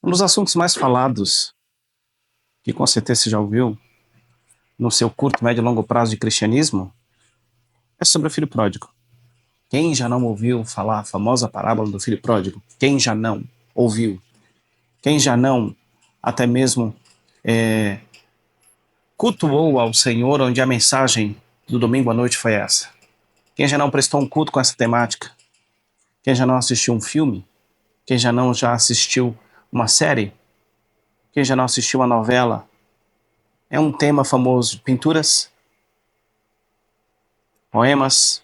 Um dos assuntos mais falados, que com certeza você já ouviu, no seu curto, médio e longo prazo de cristianismo, é sobre o filho pródigo. Quem já não ouviu falar a famosa parábola do filho pródigo? Quem já não ouviu? Quem já não, até mesmo, cultuou ao Senhor, onde a mensagem do domingo à noite foi essa? Quem já não prestou um culto com essa temática? Quem já não assistiu um filme? Quem já assistiu uma série? Quem já não assistiu uma novela? É um tema famoso. Pinturas, poemas,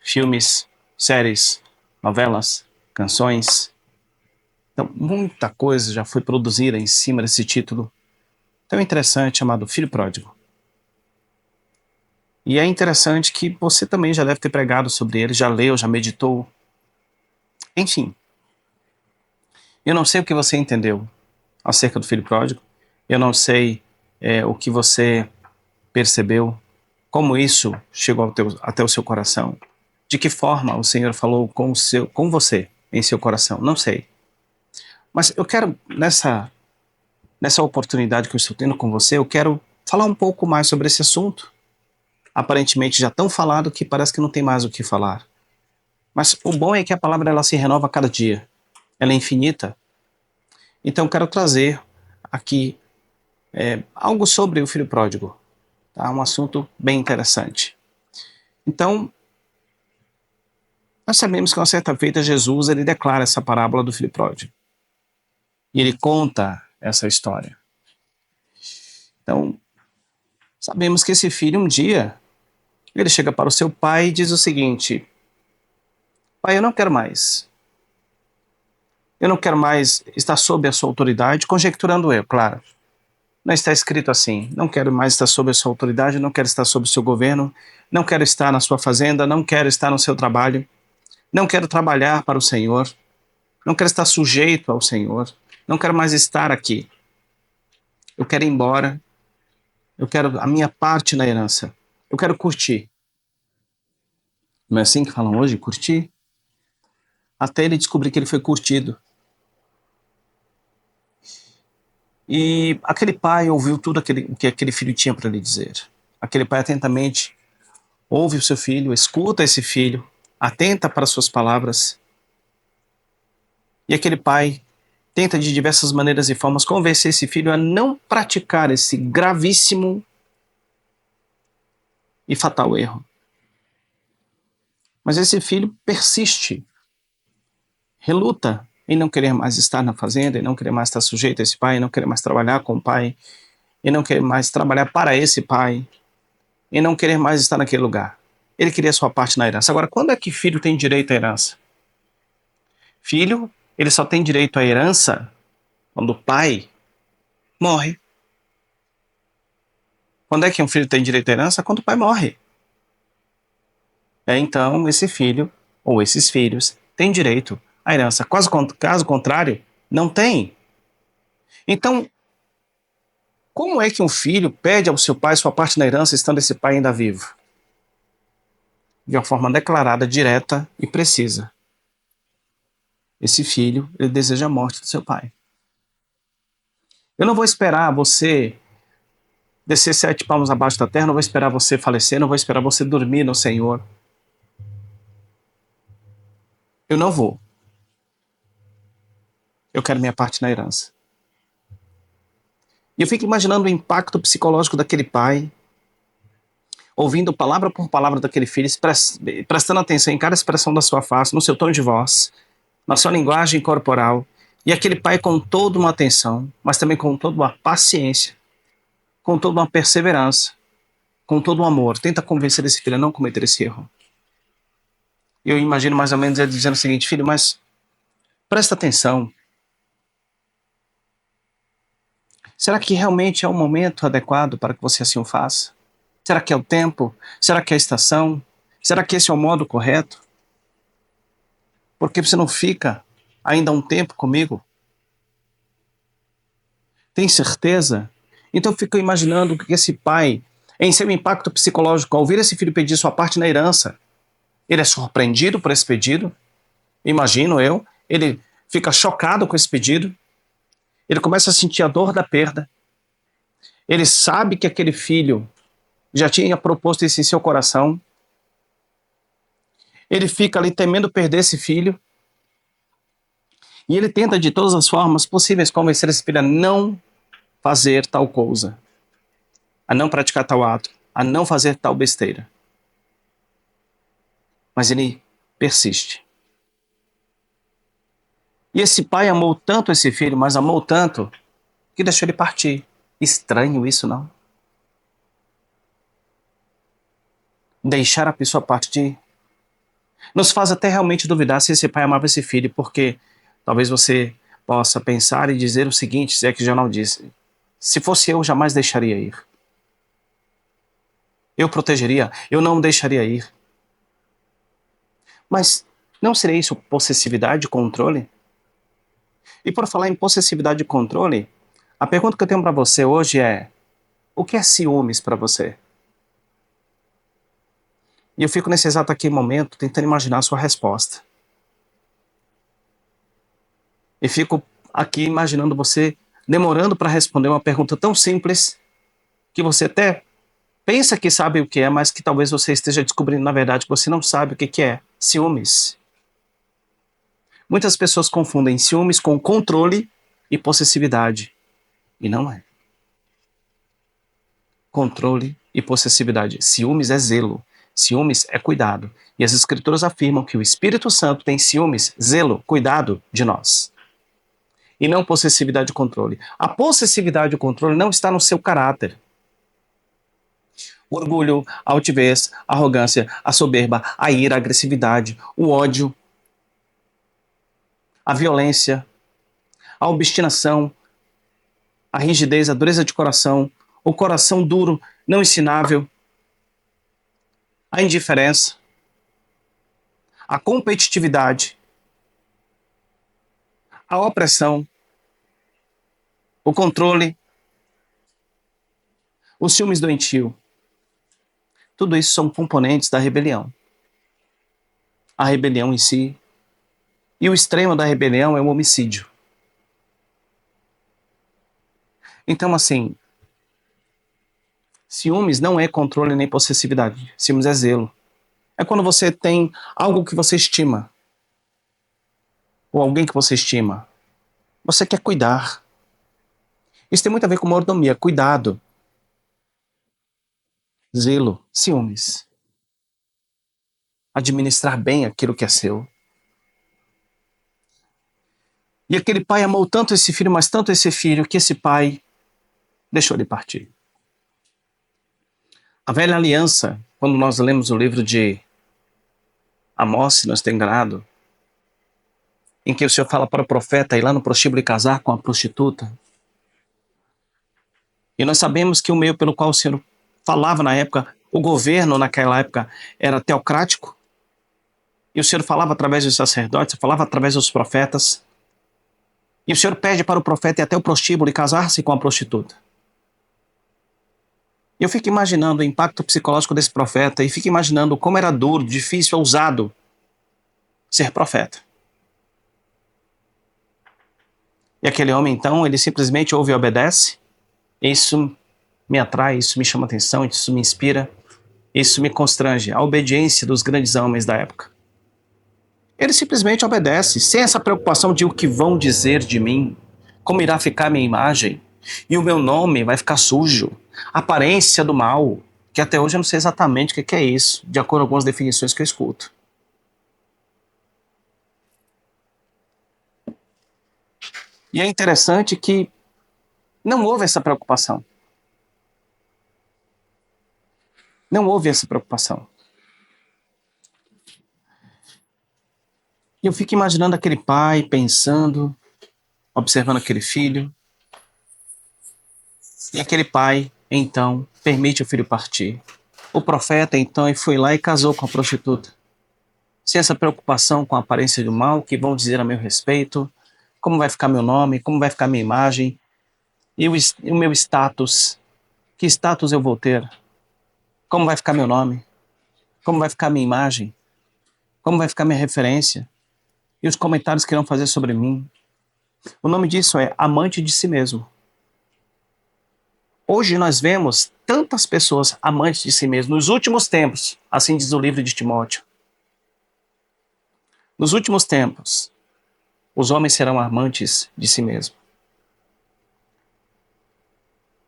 filmes, séries, novelas, canções. Então, muita coisa já foi produzida em cima desse título tão interessante chamado Filho Pródigo. E é interessante que você também já deve ter pregado sobre ele, já leu, já meditou. Enfim, eu não sei o que você entendeu acerca do Filho Pródigo, eu não sei o que você percebeu, como isso chegou até o seu coração, de que forma o Senhor falou com você em seu coração, não sei. Mas eu quero, nessa oportunidade que eu estou tendo com você, eu quero falar um pouco mais sobre esse assunto. Aparentemente já tão falado que parece que não tem mais o que falar. Mas o bom é que a palavra ela se renova a cada dia. Ela é infinita. Então eu quero trazer aqui algo sobre o filho pródigo. Tá? Um assunto bem interessante. Então, nós sabemos que uma certa feita Jesus ele declara essa parábola do filho pródigo. E ele conta essa história. Então, sabemos que esse filho um dia ele chega para o seu pai e diz o seguinte: pai, eu não quero mais. Eu não quero mais estar sob a sua autoridade, conjecturando eu, claro. Não está escrito assim. Não quero mais estar sob a sua autoridade, não quero estar sob o seu governo, não quero estar na sua fazenda, não quero estar no seu trabalho, não quero trabalhar para o Senhor, não quero estar sujeito ao Senhor, não quero mais estar aqui. Eu quero ir embora, eu quero a minha parte na herança, eu quero curtir. Não é assim que falam hoje? Curtir? Até ele descobrir que ele foi curtido. E aquele pai ouviu tudo o que aquele filho tinha para lhe dizer. Aquele pai atentamente ouve o seu filho, escuta esse filho, atenta para suas palavras. E aquele pai tenta de diversas maneiras e formas convencer esse filho a não praticar esse gravíssimo e fatal erro. Mas esse filho persiste, reluta em não querer mais estar na fazenda, em não querer mais estar sujeito a esse pai, em não querer mais trabalhar com o pai, em não querer mais trabalhar para esse pai, em não querer mais estar naquele lugar. Ele queria sua parte na herança. Agora, quando é que filho tem direito à herança? Filho, ele só tem direito à herança quando o pai morre. Quando é que um filho tem direito à herança? Quando o pai morre. Então, esse filho, ou esses filhos, têm direito à herança. Caso contrário, não tem. Então, como é que um filho pede ao seu pai sua parte na herança estando esse pai ainda vivo? De uma forma declarada, direta e precisa. Esse filho, ele deseja a morte do seu pai. Eu não vou esperar você descer 7 palmos abaixo da terra, não vou esperar você falecer, não vou esperar você dormir no Senhor. Eu não vou. Eu quero minha parte na herança. E eu fico imaginando o impacto psicológico daquele pai, ouvindo palavra por palavra daquele filho, prestando atenção em cada expressão da sua face, no seu tom de voz, na sua linguagem corporal, e aquele pai com toda uma atenção, mas também com toda uma paciência, com toda uma perseverança, com todo um amor, tenta convencer esse filho a não cometer esse erro. Eu imagino mais ou menos ele dizendo o seguinte: filho, mas presta atenção. Será que realmente é o momento adequado para que você assim o faça? Será que é o tempo? Será que é a estação? Será que esse é o modo correto? Por que você não fica ainda um tempo comigo? Tem certeza? Então eu fico imaginando que esse pai, em seu impacto psicológico, ao ouvir esse filho pedir sua parte na herança, ele é surpreendido por esse pedido, imagino eu, ele fica chocado com esse pedido, Ele começa a sentir a dor da perda. Ele sabe que aquele filho já tinha proposto isso em seu coração. Ele fica ali temendo perder esse filho. E ele tenta de todas as formas possíveis convencer esse filho a não fazer tal coisa, a não praticar tal ato, a não fazer tal besteira. Mas ele persiste. E esse pai amou tanto esse filho, mas amou tanto, que deixou ele partir. Estranho isso, não? Deixar a pessoa partir nos faz até realmente duvidar se esse pai amava esse filho, porque talvez você possa pensar e dizer o seguinte, se é que já não disse: se fosse eu, jamais deixaria ir. Eu protegeria, eu não deixaria ir. Mas não seria isso possessividade e controle? E por falar em possessividade e controle, a pergunta que eu tenho para você hoje é: o que é ciúmes para você? E eu fico nesse exato aqui momento tentando imaginar a sua resposta. E fico aqui imaginando você demorando para responder uma pergunta tão simples que você até pensa que sabe o que é, mas que talvez você esteja descobrindo na verdade que você não sabe o que é. Ciúmes. Muitas pessoas confundem ciúmes com controle e possessividade. E não é. Controle e possessividade. Ciúmes é zelo. Ciúmes é cuidado. E as escrituras afirmam que o Espírito Santo tem ciúmes, zelo, cuidado de nós. E não possessividade e controle. A possessividade e o controle não está no seu caráter. O orgulho, a altivez, a arrogância, a soberba, a ira, a agressividade, o ódio, a violência, a obstinação, a rigidez, a dureza de coração, o coração duro, não ensinável, a indiferença, a competitividade, a opressão, o controle, os ciúmes doentio. Tudo isso são componentes da rebelião. A rebelião em si. E o extremo da rebelião é o homicídio. Então, assim, ciúmes não é controle nem possessividade. Ciúmes é zelo. É quando você tem algo que você estima, ou alguém que você estima. Você quer cuidar. Isso tem muito a ver com mordomia, cuidado, zelo, ciúmes. Administrar bem aquilo que é seu. E aquele pai amou tanto esse filho, mas tanto esse filho, que esse pai deixou ele partir. A velha aliança, quando nós lemos o livro de Amós, se não estou enganado, em que o Senhor fala para o profeta ir lá no prostíbulo e casar com a prostituta. E nós sabemos que o meio pelo qual o Senhor falava na época, o governo naquela época era teocrático, e o Senhor falava através dos sacerdotes, falava através dos profetas, e o Senhor pede para o profeta ir até o prostíbulo e casar-se com a prostituta. E eu fico imaginando o impacto psicológico desse profeta, e fico imaginando como era duro, difícil, ousado ser profeta. E aquele homem, então, ele simplesmente ouve e obedece. Isso me atrai, isso me chama atenção, isso me inspira, isso me constrange. A obediência dos grandes homens da época. Ele simplesmente obedece, sem essa preocupação de o que vão dizer de mim, como irá ficar a minha imagem, e o meu nome vai ficar sujo, aparência do mal, que até hoje eu não sei exatamente o que é isso, de acordo com algumas definições que eu escuto. E é interessante que não houve essa preocupação. Não houve essa preocupação. E eu fico imaginando aquele pai pensando, observando aquele filho. E aquele pai, então, permite o filho partir. O profeta, então, foi lá e casou com a prostituta. Sem essa preocupação com a aparência do mal, que vão dizer a meu respeito, como vai ficar meu nome, como vai ficar minha imagem, e o meu status. Que status eu vou ter? Como vai ficar meu nome? Como vai ficar minha imagem? Como vai ficar minha referência? E os comentários que irão fazer sobre mim? O nome disso é amante de si mesmo. Hoje nós vemos tantas pessoas amantes de si mesmo. Nos últimos tempos, assim diz o livro de Timóteo, nos últimos tempos, os homens serão amantes de si mesmo,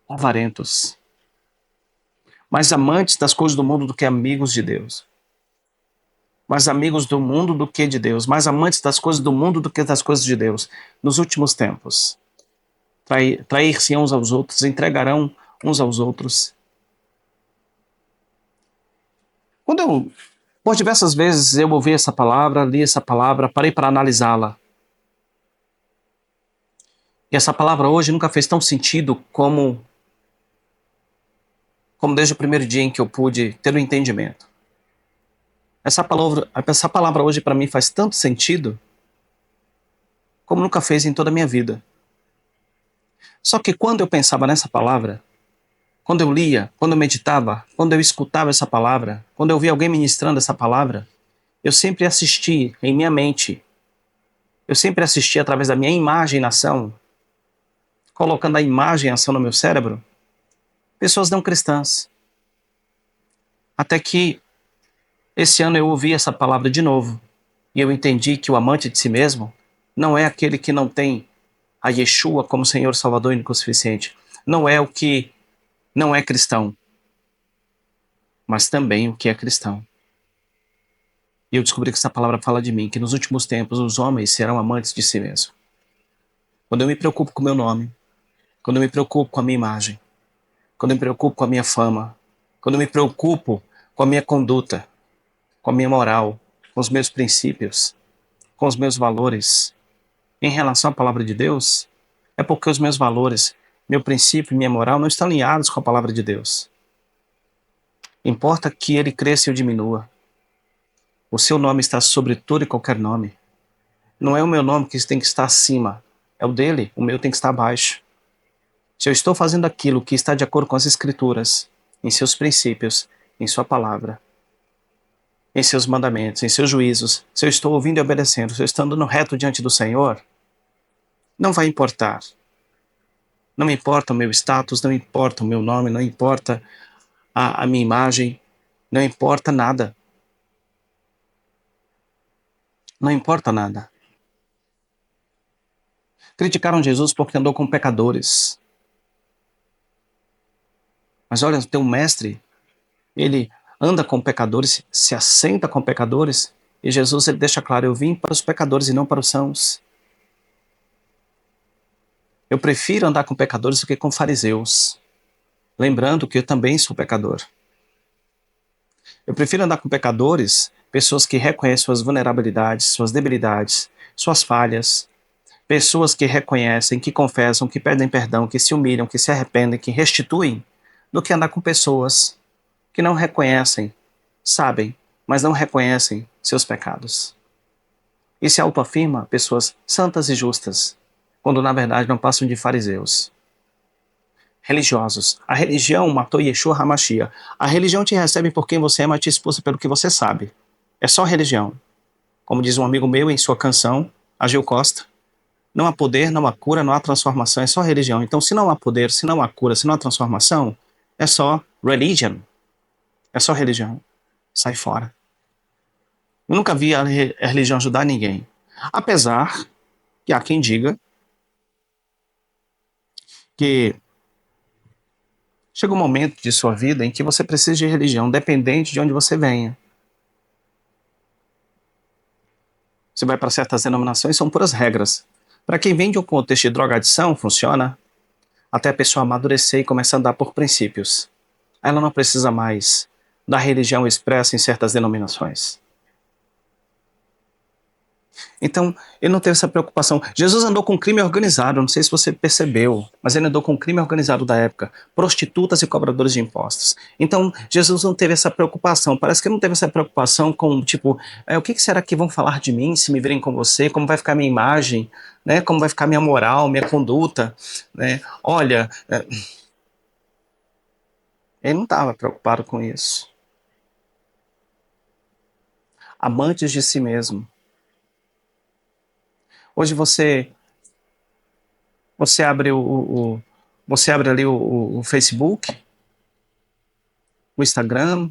avarentos, mais amantes das coisas do mundo do que amigos de Deus, mais amigos do mundo do que de Deus, mais amantes das coisas do mundo do que das coisas de Deus. Nos últimos tempos, trair-se uns aos outros, entregarão uns aos outros. Quando eu, por diversas vezes, eu ouvi essa palavra, li essa palavra, parei para analisá-la. E essa palavra hoje nunca fez tão sentido como desde o primeiro dia em que eu pude ter o entendimento. Essa palavra hoje para mim faz tanto sentido como nunca fez em toda a minha vida. Só que quando eu pensava nessa palavra, quando eu lia, quando eu meditava, quando eu escutava essa palavra, quando eu via alguém ministrando essa palavra, eu sempre assisti em minha mente, eu sempre assisti através da minha imaginação, colocando a imagem em ação no meu cérebro, pessoas não cristãs. Até que esse ano eu ouvi essa palavra de novo e eu entendi que o amante de si mesmo não é aquele que não tem a Yeshua como Senhor, Salvador e único suficiente. Não é o que não é cristão, mas também o que é cristão. E eu descobri que essa palavra fala de mim, que nos últimos tempos os homens serão amantes de si mesmos. Quando eu me preocupo com o meu nome, quando eu me preocupo com a minha imagem, quando eu me preocupo com a minha fama, quando eu me preocupo com a minha conduta, com a minha moral, com os meus princípios, com os meus valores, em relação à palavra de Deus, é porque os meus valores, meu princípio e minha moral não estão alinhados com a palavra de Deus. Importa que ele cresça e eu diminua. O seu nome está sobre todo e qualquer nome. Não é o meu nome que tem que estar acima, é o dele, o meu tem que estar abaixo. Se eu estou fazendo aquilo que está de acordo com as Escrituras, em seus princípios, em sua palavra, em seus mandamentos, em seus juízos, se eu estou ouvindo e obedecendo, se eu estou andando reto diante do Senhor, não vai importar. Não me importa o meu status, não importa o meu nome, não importa a minha imagem, não importa nada. Não importa nada. Criticaram Jesus porque andou com pecadores. Mas olha, teu mestre, ele anda com pecadores, se assenta com pecadores, e Jesus ele deixa claro, eu vim para os pecadores e não para os sãos. Eu prefiro andar com pecadores do que com fariseus, lembrando que eu também sou pecador. Eu prefiro andar com pecadores, pessoas que reconhecem suas vulnerabilidades, suas debilidades, suas falhas, pessoas que reconhecem, que confessam, que pedem perdão, que se humilham, que se arrependem, que restituem, do que andar com pessoas que não reconhecem, sabem, mas não reconhecem seus pecados. E se autoafirma pessoas santas e justas, quando na verdade não passam de fariseus. Religiosos. A religião matou Yeshua HaMashiach. A religião te recebe por quem você é, mas te expulsa pelo que você sabe. É só religião. Como diz um amigo meu em sua canção, Agil Costa, não há poder, não há cura, não há transformação, é só religião. Então, se não há poder, se não há cura, se não há transformação, é só religion. É só religião. Sai fora. Eu nunca vi a religião ajudar ninguém. Apesar que há quem diga que chega um momento de sua vida em que você precisa de religião, dependente de onde você venha. Você vai para certas denominações, são puras regras. Para quem vem de um contexto de drogadição, funciona até a pessoa amadurecer e começar a andar por princípios. Ela não precisa mais da religião expressa em certas denominações. Então, ele não teve essa preocupação. Jesus andou com crime organizado, não sei se você percebeu, mas ele andou com crime organizado da época, prostitutas e cobradores de impostos. Então, Jesus não teve essa preocupação. Parece que ele não teve essa preocupação com, tipo, o que será que vão falar de mim se me virem com você? Como vai ficar minha imagem? Né? Como vai ficar minha moral, minha conduta? Né? Olha, ele não estava preocupado com isso. Amantes de si mesmo. Hoje você Você abre você abre ali o Facebook, o Instagram,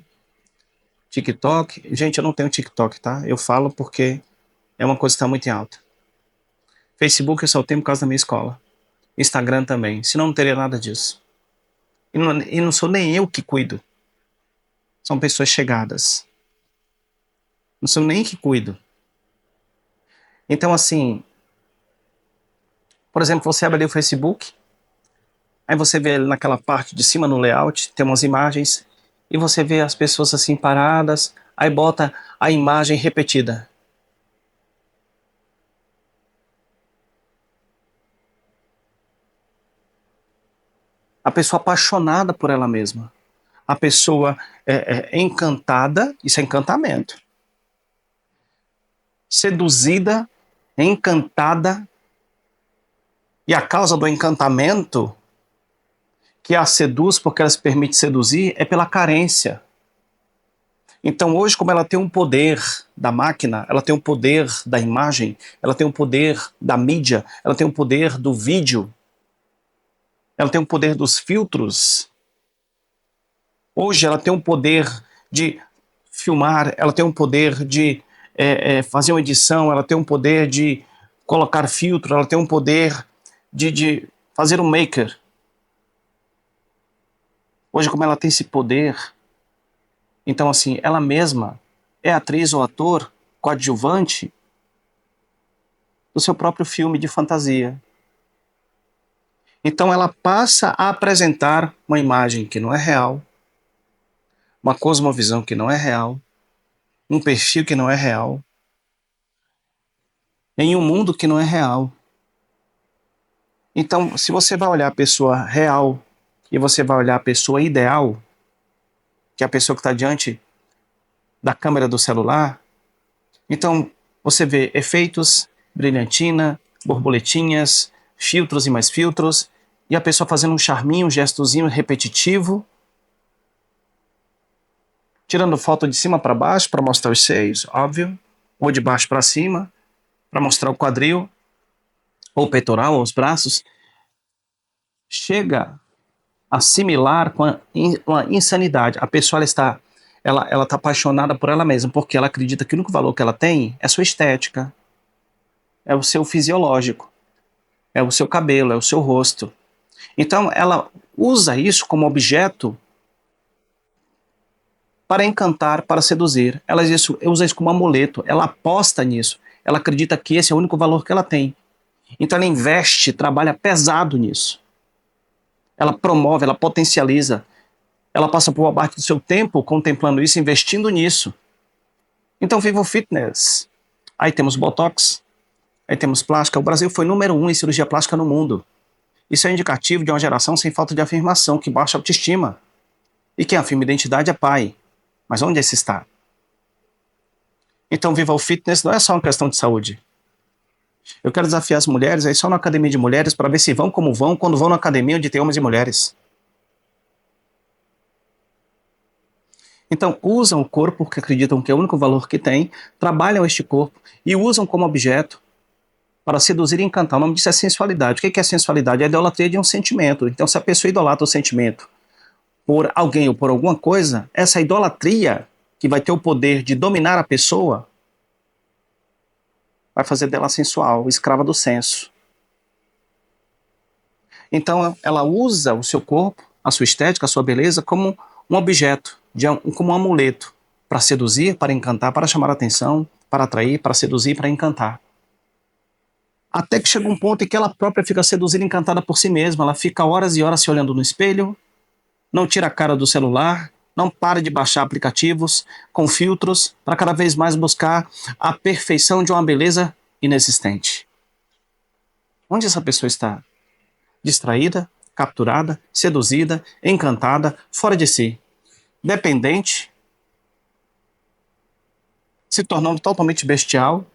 TikTok. Gente, eu não tenho TikTok, tá? Eu falo porque é uma coisa que está muito em alta. Facebook eu só tenho por causa da minha escola. Instagram também, senão não teria nada disso. E não sou nem eu que cuido. São pessoas chegadas. Não sou nem que cuido. Então, assim, por exemplo, você abre ali o Facebook, aí você vê ali naquela parte de cima no layout, tem umas imagens, e você vê as pessoas assim paradas, aí bota a imagem repetida. A pessoa apaixonada por ela mesma. A pessoa encantada, isso é encantamento. Seduzida, encantada, e a causa do encantamento, que a seduz porque ela se permite seduzir, é pela carência. Então hoje, como ela tem um poder da máquina, ela tem um poder da imagem, ela tem um poder da mídia, ela tem um poder do vídeo, ela tem um poder dos filtros. Hoje ela tem um poder de filmar, ela tem um poder de fazer uma edição, ela tem um poder de colocar filtro, ela tem um poder de fazer um maker. Hoje, como ela tem esse poder, então assim, ela mesma é atriz ou ator coadjuvante do seu próprio filme de fantasia. Então ela passa a apresentar uma imagem que não é real, uma cosmovisão que não é real, um perfil que não é real, em um mundo que não é real. Então, se você vai olhar a pessoa real e você vai olhar a pessoa ideal, que é a pessoa que está diante da câmera do celular, então você vê efeitos, brilhantina, borboletinhas, filtros e mais filtros, e a pessoa fazendo um charminho, um gestozinho repetitivo, tirando foto de cima para baixo para mostrar os seios, óbvio, ou de baixo para cima para mostrar o quadril, ou o peitoral, ou os braços, chega a similar com a insanidade. A pessoa ela está apaixonada por ela mesma, porque ela acredita que o único valor que ela tem é sua estética, é o seu fisiológico, é o seu cabelo, é o seu rosto. Então ela usa isso como objeto para encantar, para seduzir. Ela usa isso como amuleto, ela aposta nisso. Ela acredita que esse é o único valor que ela tem. Então ela investe, trabalha pesado nisso. Ela promove, ela potencializa. Ela passa por uma parte do seu tempo contemplando isso, investindo nisso. Então viva o fitness. Aí temos Botox, aí temos plástica. O Brasil foi número 1 em cirurgia plástica no mundo. Isso é indicativo de uma geração sem falta de afirmação, que baixa a autoestima. E quem afirma identidade é pai. Mas onde esse está? Então viva o fitness não é só uma questão de saúde. Eu quero desafiar as mulheres aí só na academia de mulheres para ver se vão como vão quando vão na academia onde tem homens e mulheres. Então usam o corpo porque acreditam que é o único valor que tem, trabalham este corpo e usam como objeto para seduzir e encantar. O nome disso é sensualidade. O que é sensualidade? É a idolatria de um sentimento. Então se a pessoa idolatra o sentimento por alguém ou por alguma coisa, essa idolatria que vai ter o poder de dominar a pessoa vai fazer dela sensual, escrava do senso. Então ela usa o seu corpo, a sua estética, a sua beleza como um objeto, como um amuleto para seduzir, para encantar, para chamar a atenção, para atrair, para seduzir, para encantar. Até que chega um ponto em que ela própria fica seduzida e encantada por si mesma. Ela fica horas e horas se olhando no espelho, não tira a cara do celular, não para de baixar aplicativos com filtros para cada vez mais buscar a perfeição de uma beleza inexistente. Onde essa pessoa está? Distraída, capturada, seduzida, encantada, fora de si, dependente, se tornando totalmente bestial,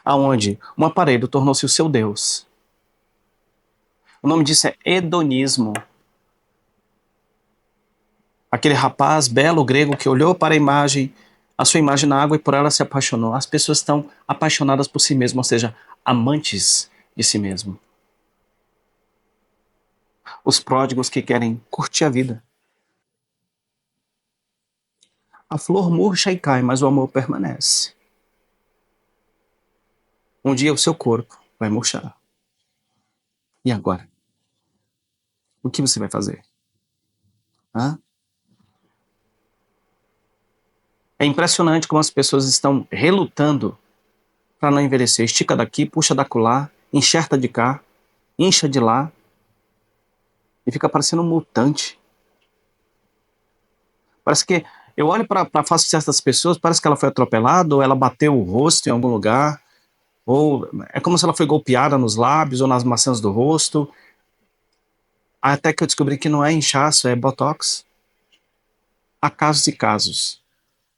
aonde um aparelho tornou-se o seu Deus. O nome disso é hedonismo. Aquele rapaz belo grego que olhou para a sua imagem na água e por ela se apaixonou. As pessoas estão apaixonadas por si mesmas, ou seja, amantes de si mesmo. Os pródigos que querem curtir a vida. A flor murcha e cai, mas o amor permanece. Um dia o seu corpo vai murchar. E agora? O que você vai fazer? Hã? É impressionante como as pessoas estão relutando para não envelhecer. Estica daqui, puxa da colar, enxerta de cá, incha de lá e fica parecendo um mutante. Parece que eu olho para a face de certas pessoas, parece que ela foi atropelada ou ela bateu o rosto em algum lugar, ou é como se ela foi golpeada nos lábios ou nas maçãs do rosto. Até que eu descobri que não é inchaço, é botox. Há casos e casos.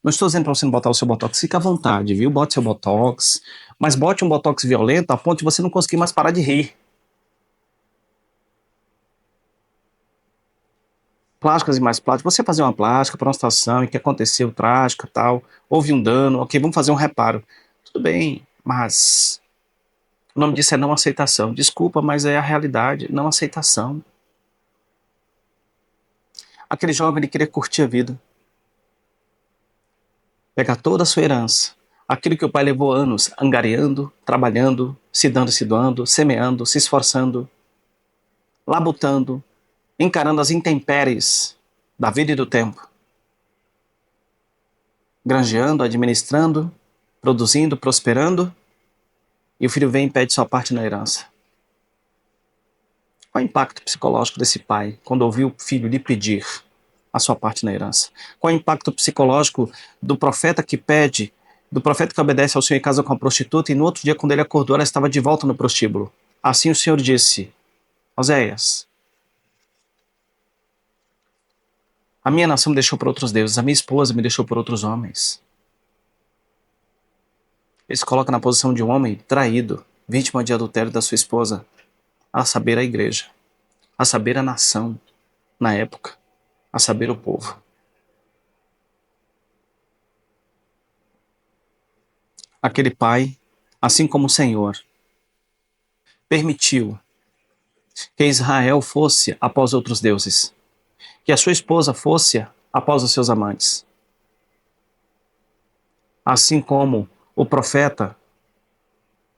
Não estou dizendo para você não botar o seu botox, fica à vontade, viu? Bote seu botox, mas bote um botox violento a ponto de você não conseguir mais parar de rir. Plásticas e mais plásticas. Você fazer uma plástica para uma situação em que aconteceu trágica, tal, houve um dano, ok, vamos fazer um reparo. Tudo bem, mas o nome disso é não aceitação. Desculpa, mas é a realidade, não aceitação. Aquele jovem, ele queria curtir a vida, pegar toda a sua herança, aquilo que o pai levou anos angariando, trabalhando, se dando e se doando, semeando, se esforçando, labutando, encarando as intempéries da vida e do tempo, granjeando, administrando, produzindo, prosperando, e o filho vem e pede sua parte na herança. Qual é o impacto psicológico desse pai quando ouviu o filho lhe pedir a sua parte na herança? Qual é o impacto psicológico do profeta que pede, do profeta que obedece ao Senhor e casa com a prostituta, e no outro dia, quando ele acordou, ela estava de volta no prostíbulo? Assim o Senhor disse: Oséias, a minha nação me deixou por outros deuses, a minha esposa me deixou por outros homens. Ele se coloca na posição de um homem traído, vítima de adultério da sua esposa, a saber a igreja, a saber a nação, na época, a saber o povo. Aquele pai, assim como o Senhor, permitiu que Israel fosse após outros deuses, que a sua esposa fosse após os seus amantes. Assim como o profeta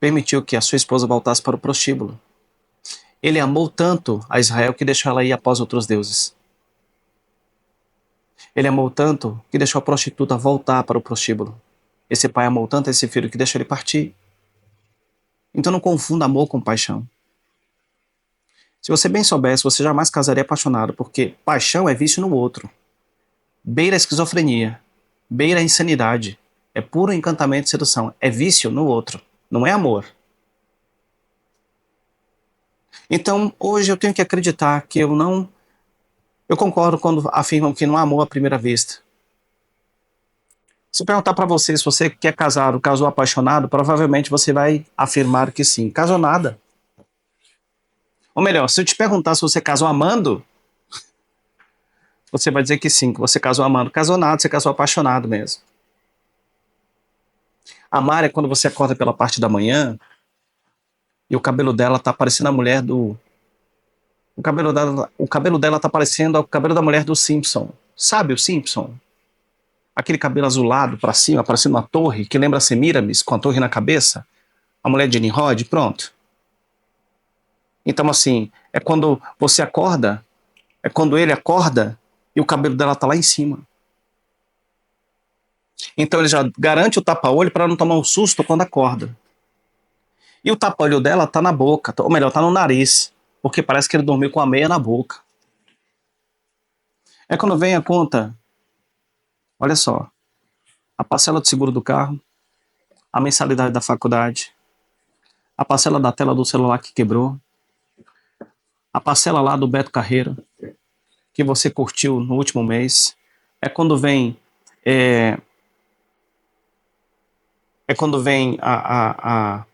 permitiu que a sua esposa voltasse para o prostíbulo. Ele amou tanto a Israel que deixou ela ir após outros deuses. Ele amou tanto que deixou a prostituta voltar para o prostíbulo. Esse pai amou tanto esse filho que deixou ele partir. Então não confunda amor com paixão. Se você bem soubesse, você jamais casaria apaixonado, porque paixão é vício no outro. Beira a esquizofrenia, beira a insanidade. É puro encantamento e sedução. É vício no outro, não é amor. Então, hoje eu tenho que acreditar que eu não... Eu concordo quando afirmam que não há amor à primeira vista. Se eu perguntar para você se você quer casar ou casou apaixonado, provavelmente você vai afirmar que sim. Casou nada. Ou melhor, se eu te perguntar se você casou amando, você vai dizer que sim, que você casou amando. Casou nada, você casou apaixonado mesmo. Amar é quando você acorda pela parte da manhã e o cabelo dela tá parecendo a mulher do... O cabelo dela tá parecendo o cabelo da mulher do Simpson. Sabe o Simpson? Aquele cabelo azulado para cima, parecendo uma torre, que lembra Semiramis, com a torre na cabeça. A mulher de Nimrod, pronto. Então, assim, é quando você acorda, é quando ele acorda e o cabelo dela tá lá em cima. Então ele já garante o tapa-olho para não tomar um susto quando acorda. E o tapa-olho dela tá na boca, ou melhor, tá no nariz, porque parece que ele dormiu com a meia na boca. É quando vem a conta, olha só, a parcela do seguro do carro, a mensalidade da faculdade, a parcela da tela do celular que quebrou, a parcela lá do Beto Carreiro, que você curtiu no último mês. É quando vem é, é quando vem a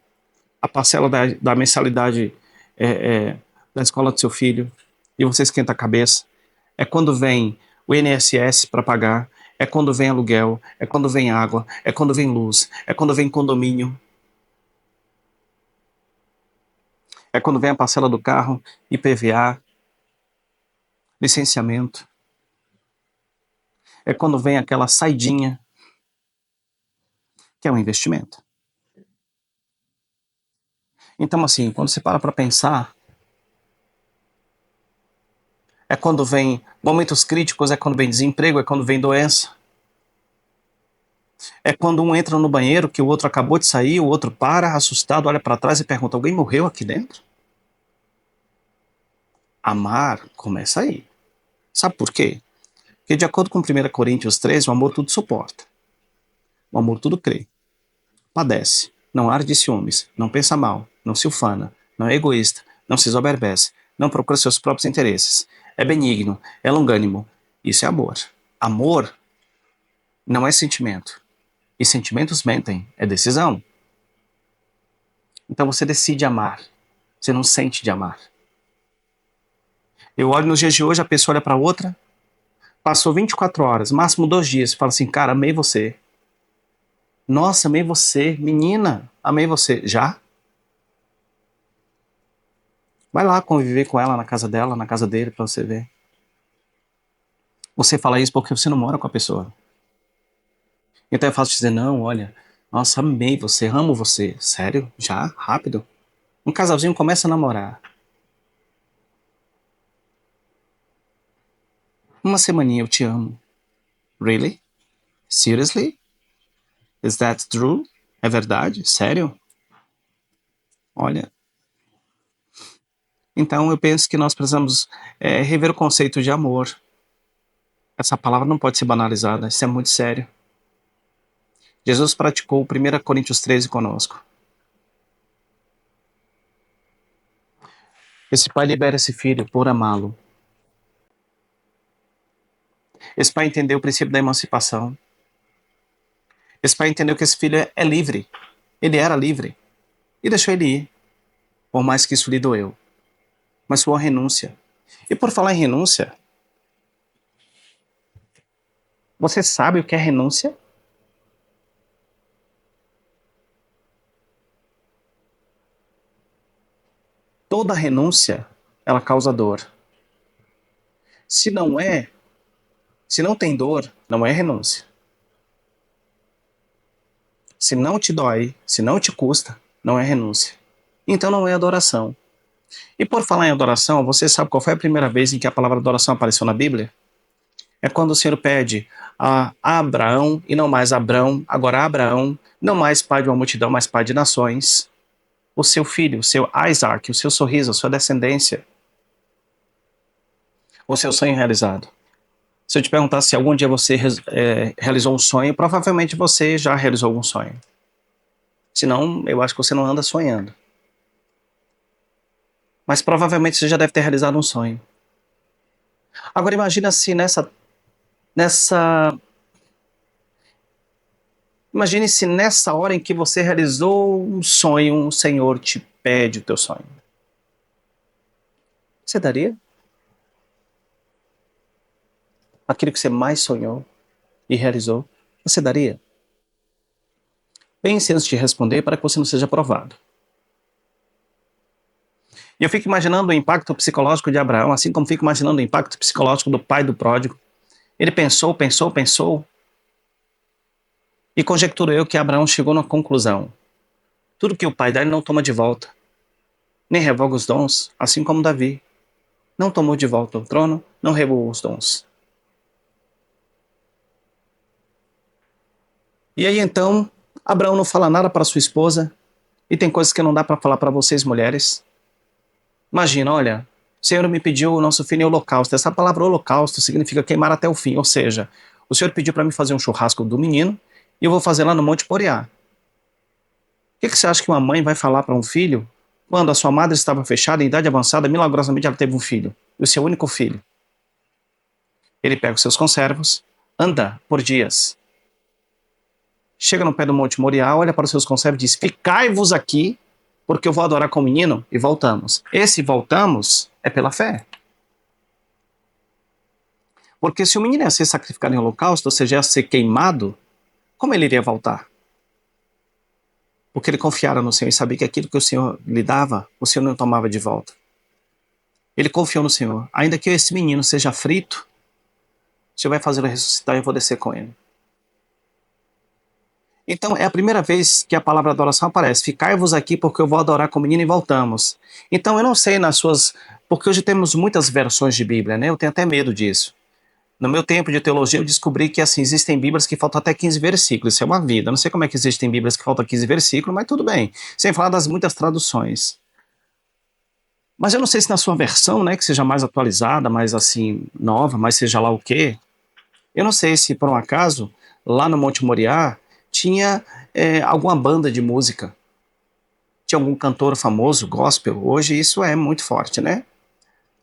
parcela da mensalidade é, é, da escola do seu filho e você esquenta a cabeça. É quando vem o INSS para pagar. É quando vem aluguel. É quando vem água. É quando vem luz. É quando vem condomínio. É quando vem a parcela do carro, IPVA. licenciamento. É quando vem aquela saidinha, que é um investimento. Então, assim, quando você para pensar, é quando vem momentos críticos, é quando vem desemprego, é quando vem doença. É quando um entra no banheiro que o outro acabou de sair, o outro para, assustado, olha para trás e pergunta: alguém morreu aqui dentro? Amar começa aí. Sabe por quê? Porque de acordo com 1 Coríntios 13, o amor tudo suporta. O amor tudo crê. Padece. Não arde de ciúmes. Não pensa mal. Não se ufana. Não é egoísta. Não se isoberbece. Não procura seus próprios interesses. É benigno. É longânimo. Isso é amor. Amor não é sentimento. E sentimentos mentem. É decisão. Então você decide amar. Você não sente de amar. Eu olho nos dias de hoje, a pessoa olha para outra, passou 24 horas, máximo 2 dias, fala assim: cara, amei você. Nossa, amei você. Menina, amei você. Já? Vai lá conviver com ela na casa dela, na casa dele, pra você ver. Você fala isso porque você não mora com a pessoa. Então é fácil dizer: não, olha, nossa, amei você, amo você. Sério? Já? Rápido? Um casalzinho começa a namorar. Uma semaninha, eu te amo. Really? Seriously? Is that true? É verdade? Sério? Olha. Então eu penso que nós precisamos rever o conceito de amor. Essa palavra não pode ser banalizada, isso é muito sério. Jesus praticou 1 Coríntios 13 conosco. Esse pai libera esse filho por amá-lo. Esse pai entendeu o princípio da emancipação. Esse pai entendeu que esse filho é livre. Ele era livre. E deixou ele ir. Por mais que isso lhe doeu. Mas foi uma renúncia. E por falar em renúncia, você sabe o que é renúncia? Toda renúncia, ela causa dor. Se não é, se não tem dor, não é renúncia. Se não te dói, se não te custa, não é renúncia. Então não é adoração. E por falar em adoração, você sabe qual foi a primeira vez em que a palavra adoração apareceu na Bíblia? É quando o Senhor pede a Abraão, e não mais Abrão, agora Abraão, não mais pai de uma multidão, mas pai de nações, o seu filho, o seu Isaac, o seu sorriso, a sua descendência, o seu sonho realizado. Se eu te perguntar se algum dia você realizou um sonho, provavelmente você já realizou algum sonho. Senão, eu acho que você não anda sonhando. Mas provavelmente você já deve ter realizado um sonho. Agora imagina se nessa imagine se nessa hora em que você realizou um sonho, o Senhor te pede o teu sonho. Você daria aquilo que você mais sonhou e realizou? Você daria? Pense antes de responder para que você não seja provado. E eu fico imaginando o impacto psicológico de Abraão, assim como fico imaginando o impacto psicológico do pai do pródigo. Ele pensou, pensou, pensou, e conjecturo eu que Abraão chegou na conclusão: tudo que o pai dá ele não toma de volta, nem revoga os dons, assim como Davi não tomou de volta o trono, não revogou os dons. E aí então, Abraão não fala nada para sua esposa, e tem coisas que não dá para falar para vocês mulheres. Imagina, olha, o Senhor me pediu o nosso filho em holocausto. Essa palavra holocausto significa queimar até o fim, ou seja, o Senhor pediu para mim fazer um churrasco do menino, e eu vou fazer lá no Monte Moriá. O que você acha que uma mãe vai falar para um filho quando a sua madre estava fechada, em idade avançada, milagrosamente ela teve um filho, e o seu único filho? Ele pega os seus conservos, anda por dias, chega no pé do Monte Moriá, olha para os seus conservos e diz: ficai-vos aqui, porque eu vou adorar com o menino, e voltamos. Esse voltamos é pela fé. Porque se o menino ia ser sacrificado em holocausto, ou seja, ia ser queimado, como ele iria voltar? Porque ele confiara no Senhor e sabia que aquilo que o Senhor lhe dava, o Senhor não tomava de volta. Ele confiou no Senhor. Ainda que esse menino seja frito, o Senhor vai fazê-lo ressuscitar e eu vou descer com ele. Então, é a primeira vez que a palavra adoração aparece. Ficai-vos aqui porque eu vou adorar com o menino e voltamos. Então, eu não sei nas suas... Porque hoje temos muitas versões de Bíblia, né? Eu tenho até medo disso. No meu tempo de teologia, eu descobri que, assim, existem Bíblias que faltam até 15 versículos. Isso é uma vida. Eu não sei como é que existem Bíblias que faltam 15 versículos, mas tudo bem. Sem falar das muitas traduções. Mas eu não sei se na sua versão, né, que seja mais atualizada, mais, assim, nova, mas seja lá o quê. Eu não sei se, por um acaso, lá no Monte Moriá, tinha alguma banda de música. Tinha algum cantor famoso, gospel. Hoje isso é muito forte, né?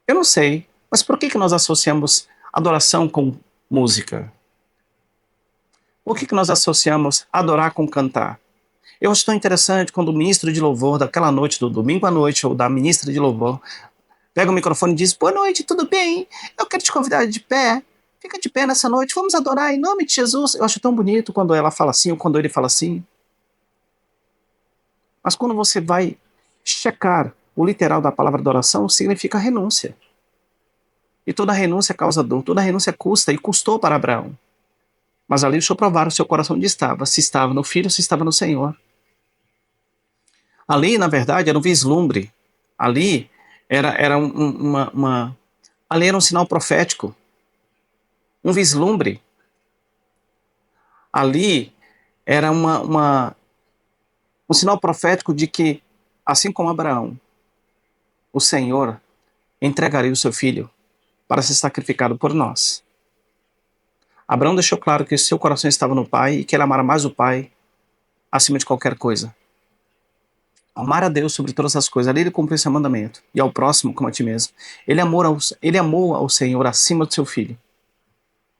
Eu não sei. Mas por que nós associamos adoração com música? Por que nós associamos adorar com cantar? Eu acho tão interessante quando o ministro de louvor daquela noite, do domingo à noite, ou da ministra de louvor, pega o microfone e diz: boa noite, tudo bem? Eu quero te convidar de pé. Fica de pé nessa noite, vamos adorar em nome de Jesus. Eu acho tão bonito quando ela fala assim ou quando ele fala assim. Mas quando você vai checar o literal da palavra adoração, significa renúncia. E toda renúncia causa dor, toda renúncia custa e custou para Abraão. Mas ali deixou provar o seu coração onde estava, se estava no Filho, se estava no Senhor. Ali, na verdade, era um vislumbre. Ali era ali era um sinal profético, um vislumbre. Ali era um sinal profético de que, assim como Abraão, o Senhor entregaria o seu filho para ser sacrificado por nós. Abraão deixou claro que seu coração estava no Pai e que ele amara mais o Pai acima de qualquer coisa. Amar a Deus sobre todas as coisas. Ali ele cumpriu esse mandamento. E ao próximo como a ti mesmo. Ele amou ao Senhor acima do seu filho.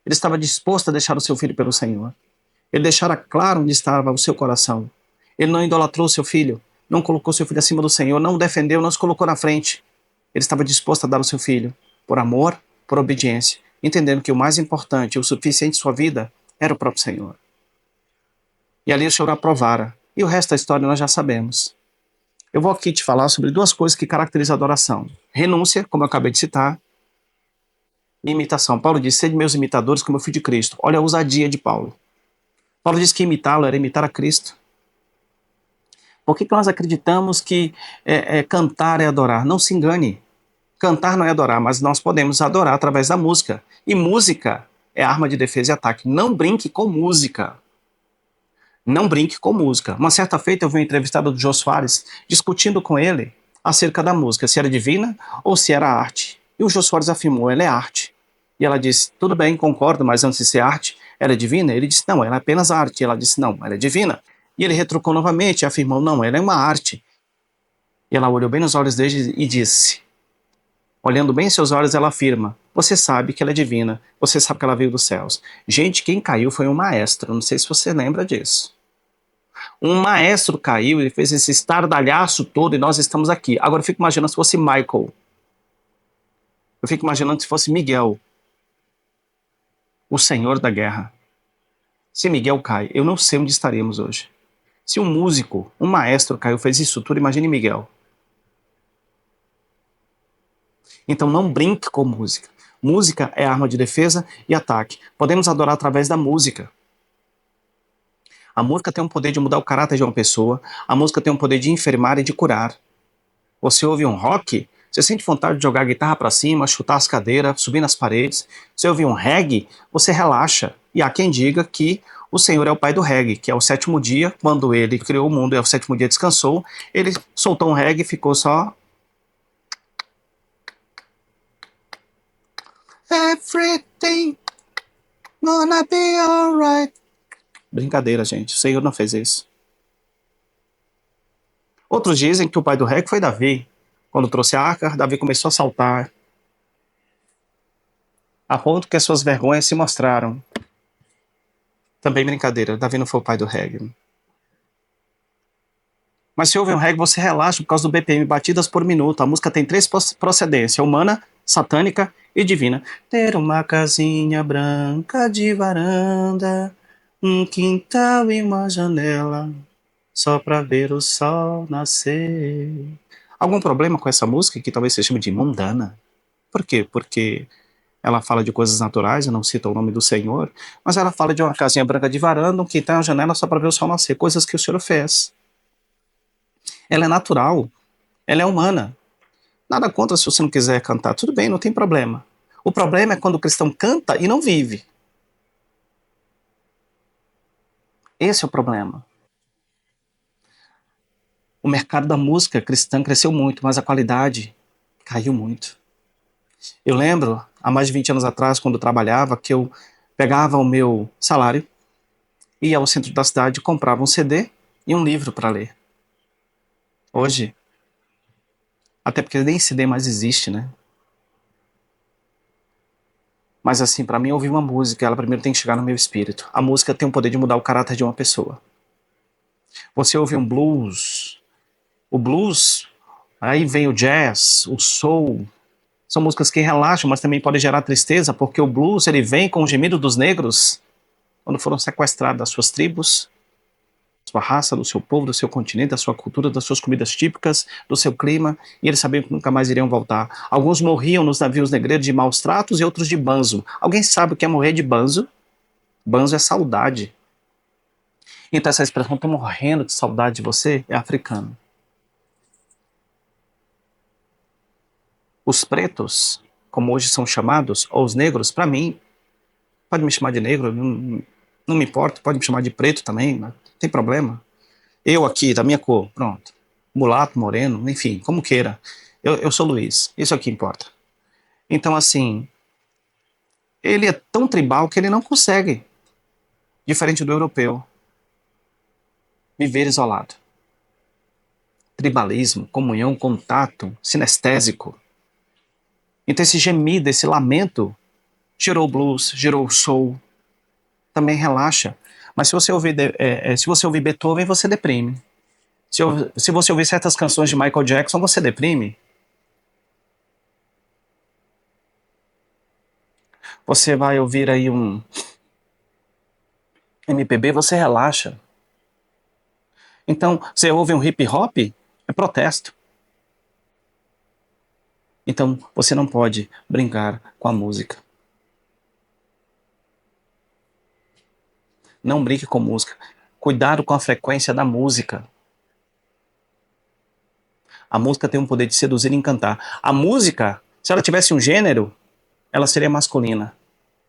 Ele estava disposto a deixar o seu filho pelo Senhor. Ele deixara claro onde estava o seu coração. Ele não idolatrou o seu filho. Não colocou seu filho acima do Senhor. Não o defendeu, não se colocou na frente. Ele estava disposto a dar o seu filho. Por amor, por obediência. Entendendo que o mais importante, o suficiente em sua vida, era o próprio Senhor. E ali o Senhor aprovara. E o resto da história nós já sabemos. Eu vou aqui te falar sobre duas coisas que caracterizam a adoração. Renúncia, como eu acabei de citar, e imitação. Paulo diz: sede meus imitadores como eu fui de Cristo. Olha a ousadia de Paulo. Paulo diz que imitá-lo era imitar a Cristo. Por que nós acreditamos que cantar é adorar? Não se engane. Cantar não é adorar, mas nós podemos adorar através da música. E música é arma de defesa e ataque. Não brinque com música. Não brinque com música. Uma certa feita eu vi uma entrevistada do Jô Soares discutindo com ele acerca da música, se era divina ou se era arte. E o Jô Soares afirmou: ela é arte. E ela disse: tudo bem, concordo, mas antes de ser arte, ela é divina? Ele disse: não, ela é apenas arte. E ela disse: não, ela é divina. E ele retrucou novamente e afirmou: não, ela é uma arte. E ela olhou bem nos olhos dele e disse, olhando bem em seus olhos, ela afirma: você sabe que ela é divina, você sabe que ela veio dos céus. Gente, quem caiu foi um maestro, não sei se você lembra disso. Um maestro caiu, ele fez esse estardalhaço todo e nós estamos aqui. Agora eu fico imaginando se fosse Michael. Eu fico imaginando se fosse Miguel, o senhor da guerra. Se Miguel cai, eu não sei onde estaremos hoje. Se um músico, um maestro caiu, fez isso tudo, imagine Miguel. Então não brinque com música. Música é arma de defesa e ataque. Podemos adorar através da música. A música tem o poder de mudar o caráter de uma pessoa. A música tem o poder de enfermar e de curar. Você ouve um rock, você sente vontade de jogar a guitarra para cima, chutar as cadeiras, subir nas paredes. Você ouve um reggae, você relaxa. E há quem diga que o Senhor é o pai do reggae, que é o sétimo dia, quando ele criou o mundo e ao sétimo dia descansou, ele soltou um reggae e ficou só... Everything gonna be alright. Brincadeira, gente. O Senhor não fez isso. Outros dizem que o pai do reggae foi Davi. Quando trouxe a arca, Davi começou a saltar, a ponto que as suas vergonhas se mostraram. Também brincadeira, Davi não foi o pai do reggae. Mas se ouve um reggae, você relaxa por causa do BPM, batidas por minuto. A música tem três procedências: humana, satânica e divina. Ter uma casinha branca de varanda, um quintal e uma janela, só pra ver o sol nascer. Algum problema com essa música, que talvez se chame de mundana? Por quê? Porque ela fala de coisas naturais, eu não cito o nome do Senhor, mas ela fala de uma casinha branca de varanda, um quintal, uma janela só para ver o sol nascer, coisas que o Senhor fez. Ela é natural, ela é humana. Nada contra se você não quiser cantar, tudo bem, não tem problema. O problema é quando o cristão canta e não vive. Esse é o problema. O mercado da música cristã cresceu muito, mas a qualidade caiu muito. Eu lembro, há mais de 20 anos atrás, quando eu trabalhava, que eu pegava o meu salário, ia ao centro da cidade, comprava um CD e um livro para ler. Hoje, até porque nem CD mais existe, né? Mas assim, para mim, ouvir uma música, ela primeiro tem que chegar no meu espírito. A música tem o poder de mudar o caráter de uma pessoa. Você ouve um blues, o blues, aí vem o jazz, o soul, são músicas que relaxam, mas também podem gerar tristeza, porque o blues ele vem com o gemido dos negros quando foram sequestrados das suas tribos, da sua raça, do seu povo, do seu continente, da sua cultura, das suas comidas típicas, do seu clima, e eles sabiam que nunca mais iriam voltar. Alguns morriam nos navios negreiros de maus tratos e outros de banzo. Alguém sabe o que é morrer de banzo? Banzo é saudade. Então essa expressão, tô morrendo de saudade de você, é africano. Os pretos, como hoje são chamados, ou os negros, para mim, pode me chamar de negro, não me importa, pode me chamar de preto também, não tem problema. Eu aqui, da minha cor, pronto. Mulato, moreno, enfim, como queira. Eu sou Luiz, isso aqui importa. Então, assim, ele é tão tribal que ele não consegue, diferente do europeu, viver isolado. Tribalismo, comunhão, contato, sinestésico. Então, esse gemido, esse lamento, gerou o blues, gerou o soul, também relaxa. Mas se você ouvir Beethoven, você deprime. Se você ouvir certas canções de Michael Jackson, você deprime. Você vai ouvir aí um MPB, você relaxa. Então, você ouve um hip hop, é protesto. Então, você não pode brincar com a música. Não brinque com música. Cuidado com a frequência da música. A música tem um poder de seduzir e encantar. A música, se ela tivesse um gênero, ela seria masculina.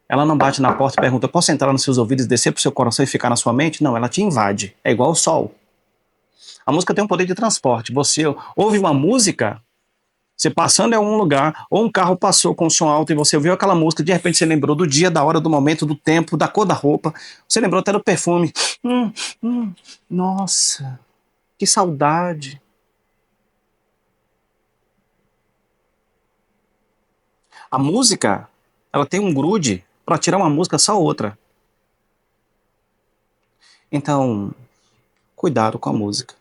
Ela não bate na porta e pergunta: posso entrar nos seus ouvidos, descer pro seu coração e ficar na sua mente? Não, ela te invade. É igual o sol. A música tem um poder de transporte. Você ouve uma música, você passando em algum lugar, ou um carro passou com som alto e você ouviu aquela música, de repente você lembrou do dia, da hora, do momento, do tempo, da cor da roupa. Você lembrou até do perfume. Hum, hum, nossa, que saudade. A música, ela tem um grude para tirar uma música só outra. Então, cuidado com a música.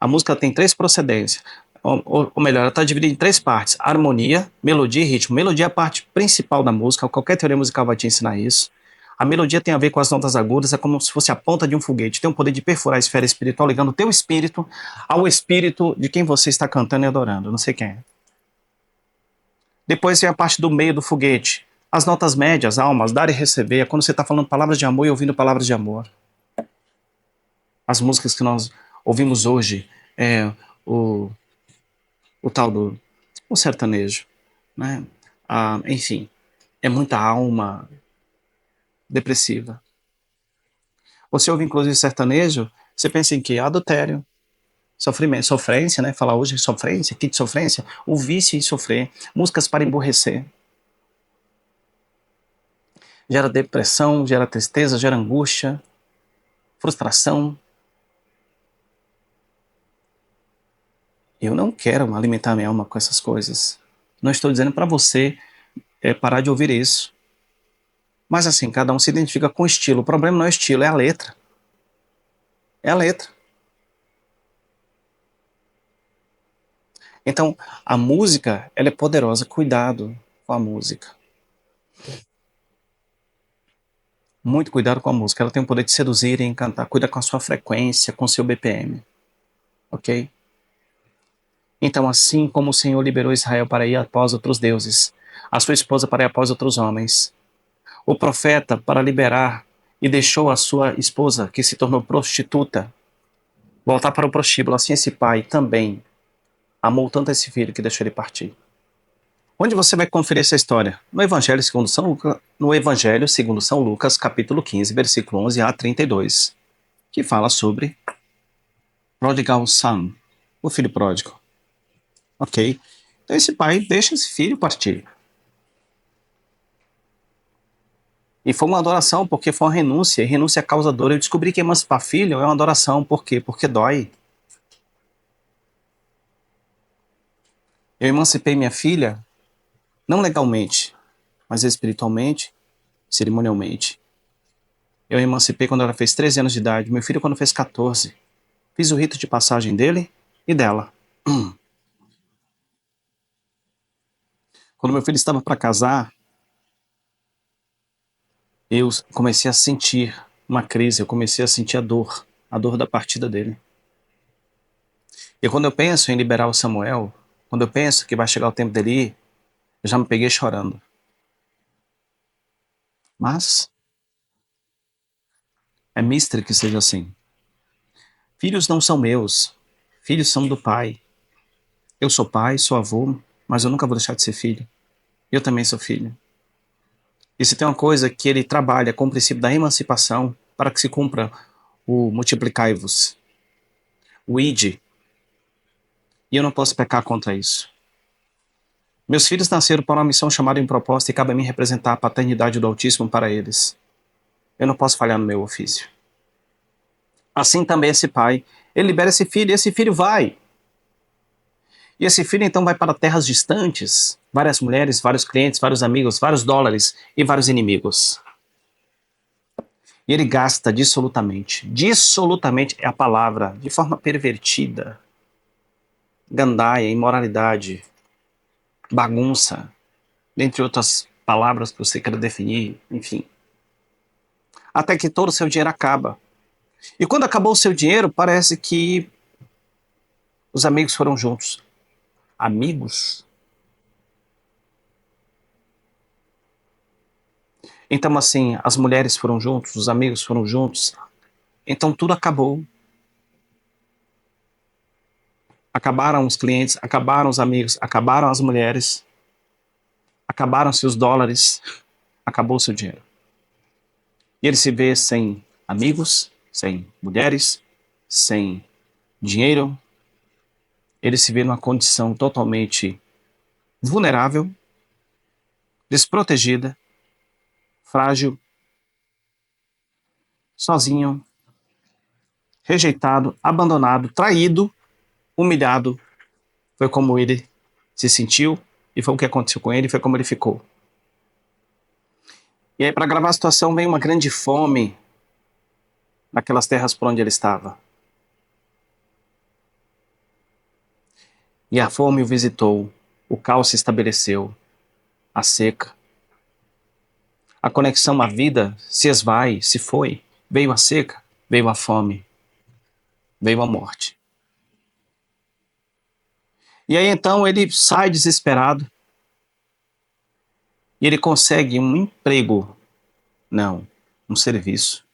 A música tem três procedências. Ou melhor, ela está dividida em três partes: harmonia, melodia e ritmo. Melodia é a parte principal da música, qualquer teoria musical vai te ensinar isso. A melodia tem a ver com as notas agudas, é como se fosse a ponta de um foguete, tem o poder de perfurar a esfera espiritual, ligando o teu espírito ao espírito de quem você está cantando e adorando, não sei quem é. Depois vem a parte do meio do foguete, as notas médias, almas, dar e receber, é quando você está falando palavras de amor e ouvindo palavras de amor. As músicas que nós ouvimos hoje, o, o tal do o sertanejo, né? Enfim, é muita alma depressiva. Você ouve inclusive sertanejo, você pensa em que? Adultério, sofrimento, sofrência, né? Falar hoje sofrência, que de sofrência? O vício em sofrer, músicas para emborrecer. Gera depressão, gera tristeza, gera angústia, frustração. Eu não quero alimentar minha alma com essas coisas. Não estou dizendo para você parar de ouvir isso. Mas assim, cada um se identifica com o estilo. O problema não é o estilo, é a letra. É a letra. Então, a música, ela é poderosa. Cuidado com a música. Muito cuidado com a música. Ela tem o poder de seduzir e encantar. Cuida com a sua frequência, com o seu BPM. Ok? Então, assim como o Senhor liberou Israel para ir após outros deuses, a sua esposa para ir após outros homens, o profeta para liberar e deixou a sua esposa, que se tornou prostituta, voltar para o prostíbulo, assim esse pai também amou tanto esse filho que deixou ele partir. Onde você vai conferir essa história? No Evangelho segundo São Lucas, capítulo 15, versículo 11 a 32, que fala sobre prodigal son, o filho pródigo. Ok? Então esse pai deixa esse filho partir. E foi uma adoração, porque foi uma renúncia, e renúncia é causadora. Eu descobri que emancipar filho é uma adoração, por quê? Porque dói. Eu emancipei minha filha, não legalmente, mas espiritualmente, cerimonialmente. Eu emancipei quando ela fez 13 anos de idade, meu filho quando fez 14. Fiz o rito de passagem dele e dela. Quando meu filho estava para casar, eu comecei a sentir uma crise, eu comecei a sentir a dor da partida dele. E quando eu penso em liberar o Samuel, quando eu penso que vai chegar o tempo dele ir, eu já me peguei chorando. Mas é mister que seja assim. Filhos não são meus, filhos são do pai. Eu sou pai, sou avô, mas eu nunca vou deixar de ser filho. Eu também sou filho. E se tem uma coisa que ele trabalha com o princípio da emancipação para que se cumpra o multiplicai-vos, o ide, e eu não posso pecar contra isso. Meus filhos nasceram para uma missão chamada em propósito e cabe a mim representar a paternidade do Altíssimo para eles. Eu não posso falhar no meu ofício. Assim também esse pai, ele libera esse filho e esse filho vai. E esse filho então vai para terras distantes, várias mulheres, vários clientes, vários amigos, vários dólares e vários inimigos. E ele gasta dissolutamente. Dissolutamente é a palavra, de forma pervertida. Gandaia, imoralidade, bagunça, dentre outras palavras que você queira definir, enfim. Até que todo o seu dinheiro acaba. E quando acabou o seu dinheiro, parece que os amigos foram juntos. Amigos? Então, assim, as mulheres foram juntos, os amigos foram juntos. Então, tudo acabou. Acabaram os clientes, acabaram os amigos, acabaram as mulheres, acabaram-se os dólares, acabou o seu dinheiro. E ele se vê sem amigos, sem mulheres, sem dinheiro. Ele se vê numa condição totalmente vulnerável, desprotegida, frágil, sozinho, rejeitado, abandonado, traído, humilhado. Foi como ele se sentiu e foi o que aconteceu com ele, foi como ele ficou. E aí, para gravar a situação, vem uma grande fome naquelas terras por onde ele estava. E a fome o visitou, o caos se estabeleceu, a seca. A conexão à vida se esvai, se foi. Veio a seca, veio a fome, veio a morte. E aí então ele sai desesperado e ele consegue um emprego, não, um serviço.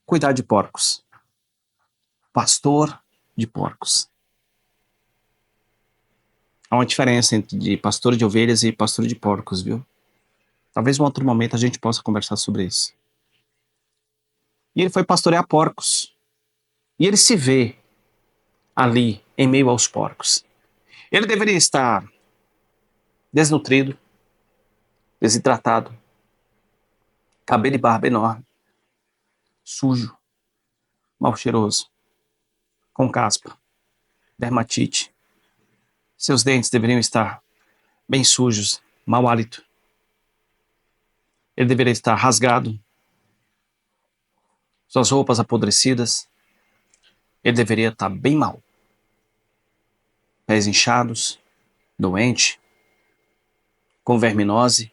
Cuidar de porcos. Pastor de porcos. Há uma diferença entre de pastor de ovelhas e pastor de porcos, viu? Talvez em um outro momento a gente possa conversar sobre isso. E ele foi pastorear porcos. E ele se vê ali, em meio aos porcos. Ele deveria estar desnutrido, desidratado, cabelo e barba enorme, sujo, mal cheiroso, com caspa, dermatite. Seus dentes deveriam estar bem sujos, mau hálito. Ele deveria estar rasgado, suas roupas apodrecidas. Ele deveria estar bem mal. Pés inchados, doente, com verminose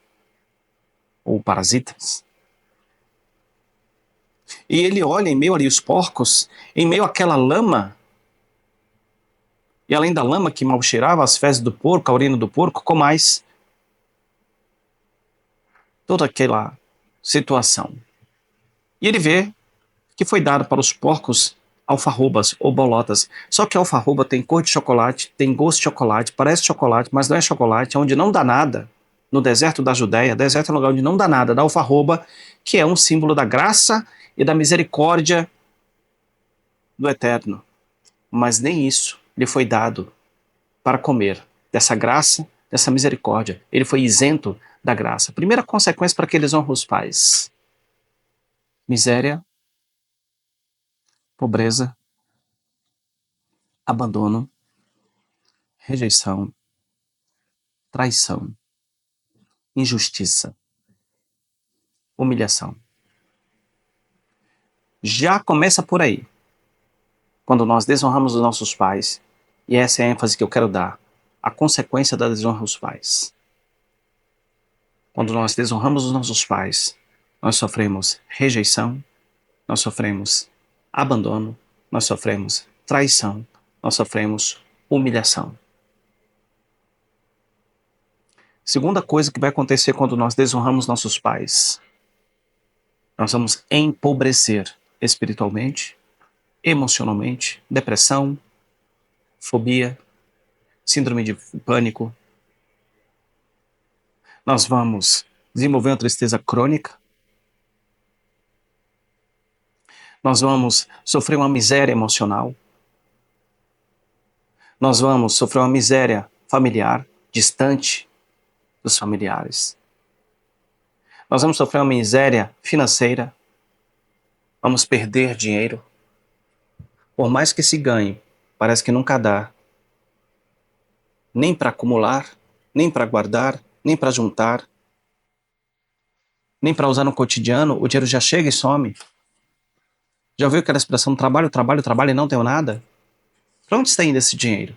ou parasitas. E ele olha em meio ali os porcos, em meio àquela lama, E além da lama que mal cheirava, as fezes do porco, a urina do porco, comais. Toda aquela situação. E ele vê que foi dado para os porcos alfarrobas ou bolotas. Só que a alfarroba tem cor de chocolate, tem gosto de chocolate, parece chocolate, mas não é chocolate, é onde não dá nada. No deserto da Judéia, deserto é um lugar onde não dá nada, da alfarroba, que é um símbolo da graça e da misericórdia do Eterno. Mas nem isso lhe foi dado para comer dessa graça, dessa misericórdia. Ele foi isento da graça. Primeira consequência para que eles honram os pais: miséria, pobreza, abandono, rejeição, traição, injustiça, humilhação. Já começa por aí. Quando nós desonramos os nossos pais, e essa é a ênfase que eu quero dar, a consequência da desonra aos pais. Quando nós desonramos os nossos pais, nós sofremos rejeição, nós sofremos abandono, nós sofremos traição, nós sofremos humilhação. Segunda coisa que vai acontecer quando nós desonramos nossos pais: nós vamos empobrecer espiritualmente, emocionalmente, depressão, fobia, síndrome de pânico. Nós vamos desenvolver uma tristeza crônica. Nós vamos sofrer uma miséria emocional. Nós vamos sofrer uma miséria familiar, distante dos familiares. Nós vamos sofrer uma miséria financeira. Vamos perder dinheiro. Por mais que se ganhe, parece que nunca dá. Nem para acumular, nem para guardar, nem para juntar, nem para usar no cotidiano. O dinheiro já chega e some. Já ouviu aquela expressão: trabalho, trabalho, trabalho e não tenho nada? Para onde está indo esse dinheiro?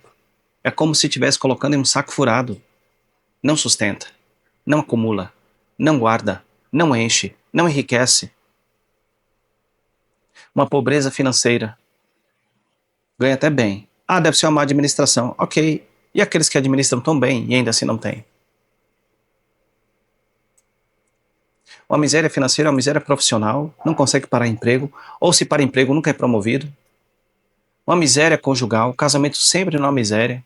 É como se estivesse colocando em um saco furado. Não sustenta, não acumula, não guarda, não enche, não enriquece. Uma pobreza financeira. Ganha até bem. Ah, deve ser uma má administração. Ok. E aqueles que administram tão bem e ainda assim não têm? Uma miséria financeira é uma miséria profissional, não consegue parar emprego, ou se para emprego nunca é promovido. Uma miséria conjugal, casamento sempre numa miséria.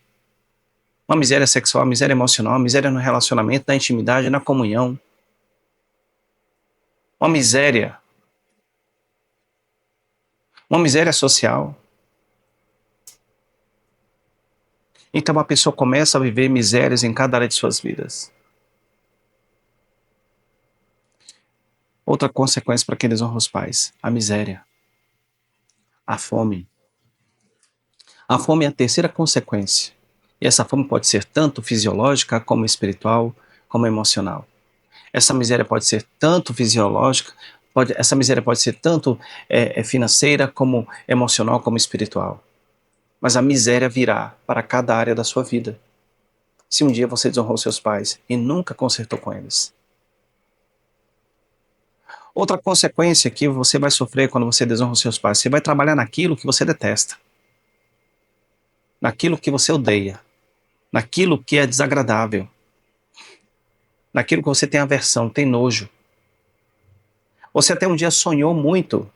Uma miséria sexual, uma miséria emocional, uma miséria no relacionamento, na intimidade, na comunhão. Uma miséria. Uma miséria social. Então a pessoa começa a viver misérias em cada área de suas vidas. Outra consequência para quem desonra os pais: a miséria, a fome. A fome é a terceira consequência. E essa fome pode ser tanto fisiológica, como espiritual, como emocional. Essa miséria pode ser tanto fisiológica, essa miséria pode ser tanto financeira, como emocional, como espiritual. Mas a miséria virá para cada área da sua vida. Se um dia você desonrou seus pais e nunca consertou com eles. Outra consequência que você vai sofrer quando você desonra os seus pais: você vai trabalhar naquilo que você detesta, naquilo que você odeia, naquilo que é desagradável, naquilo que você tem aversão, tem nojo. Você até um dia sonhou muito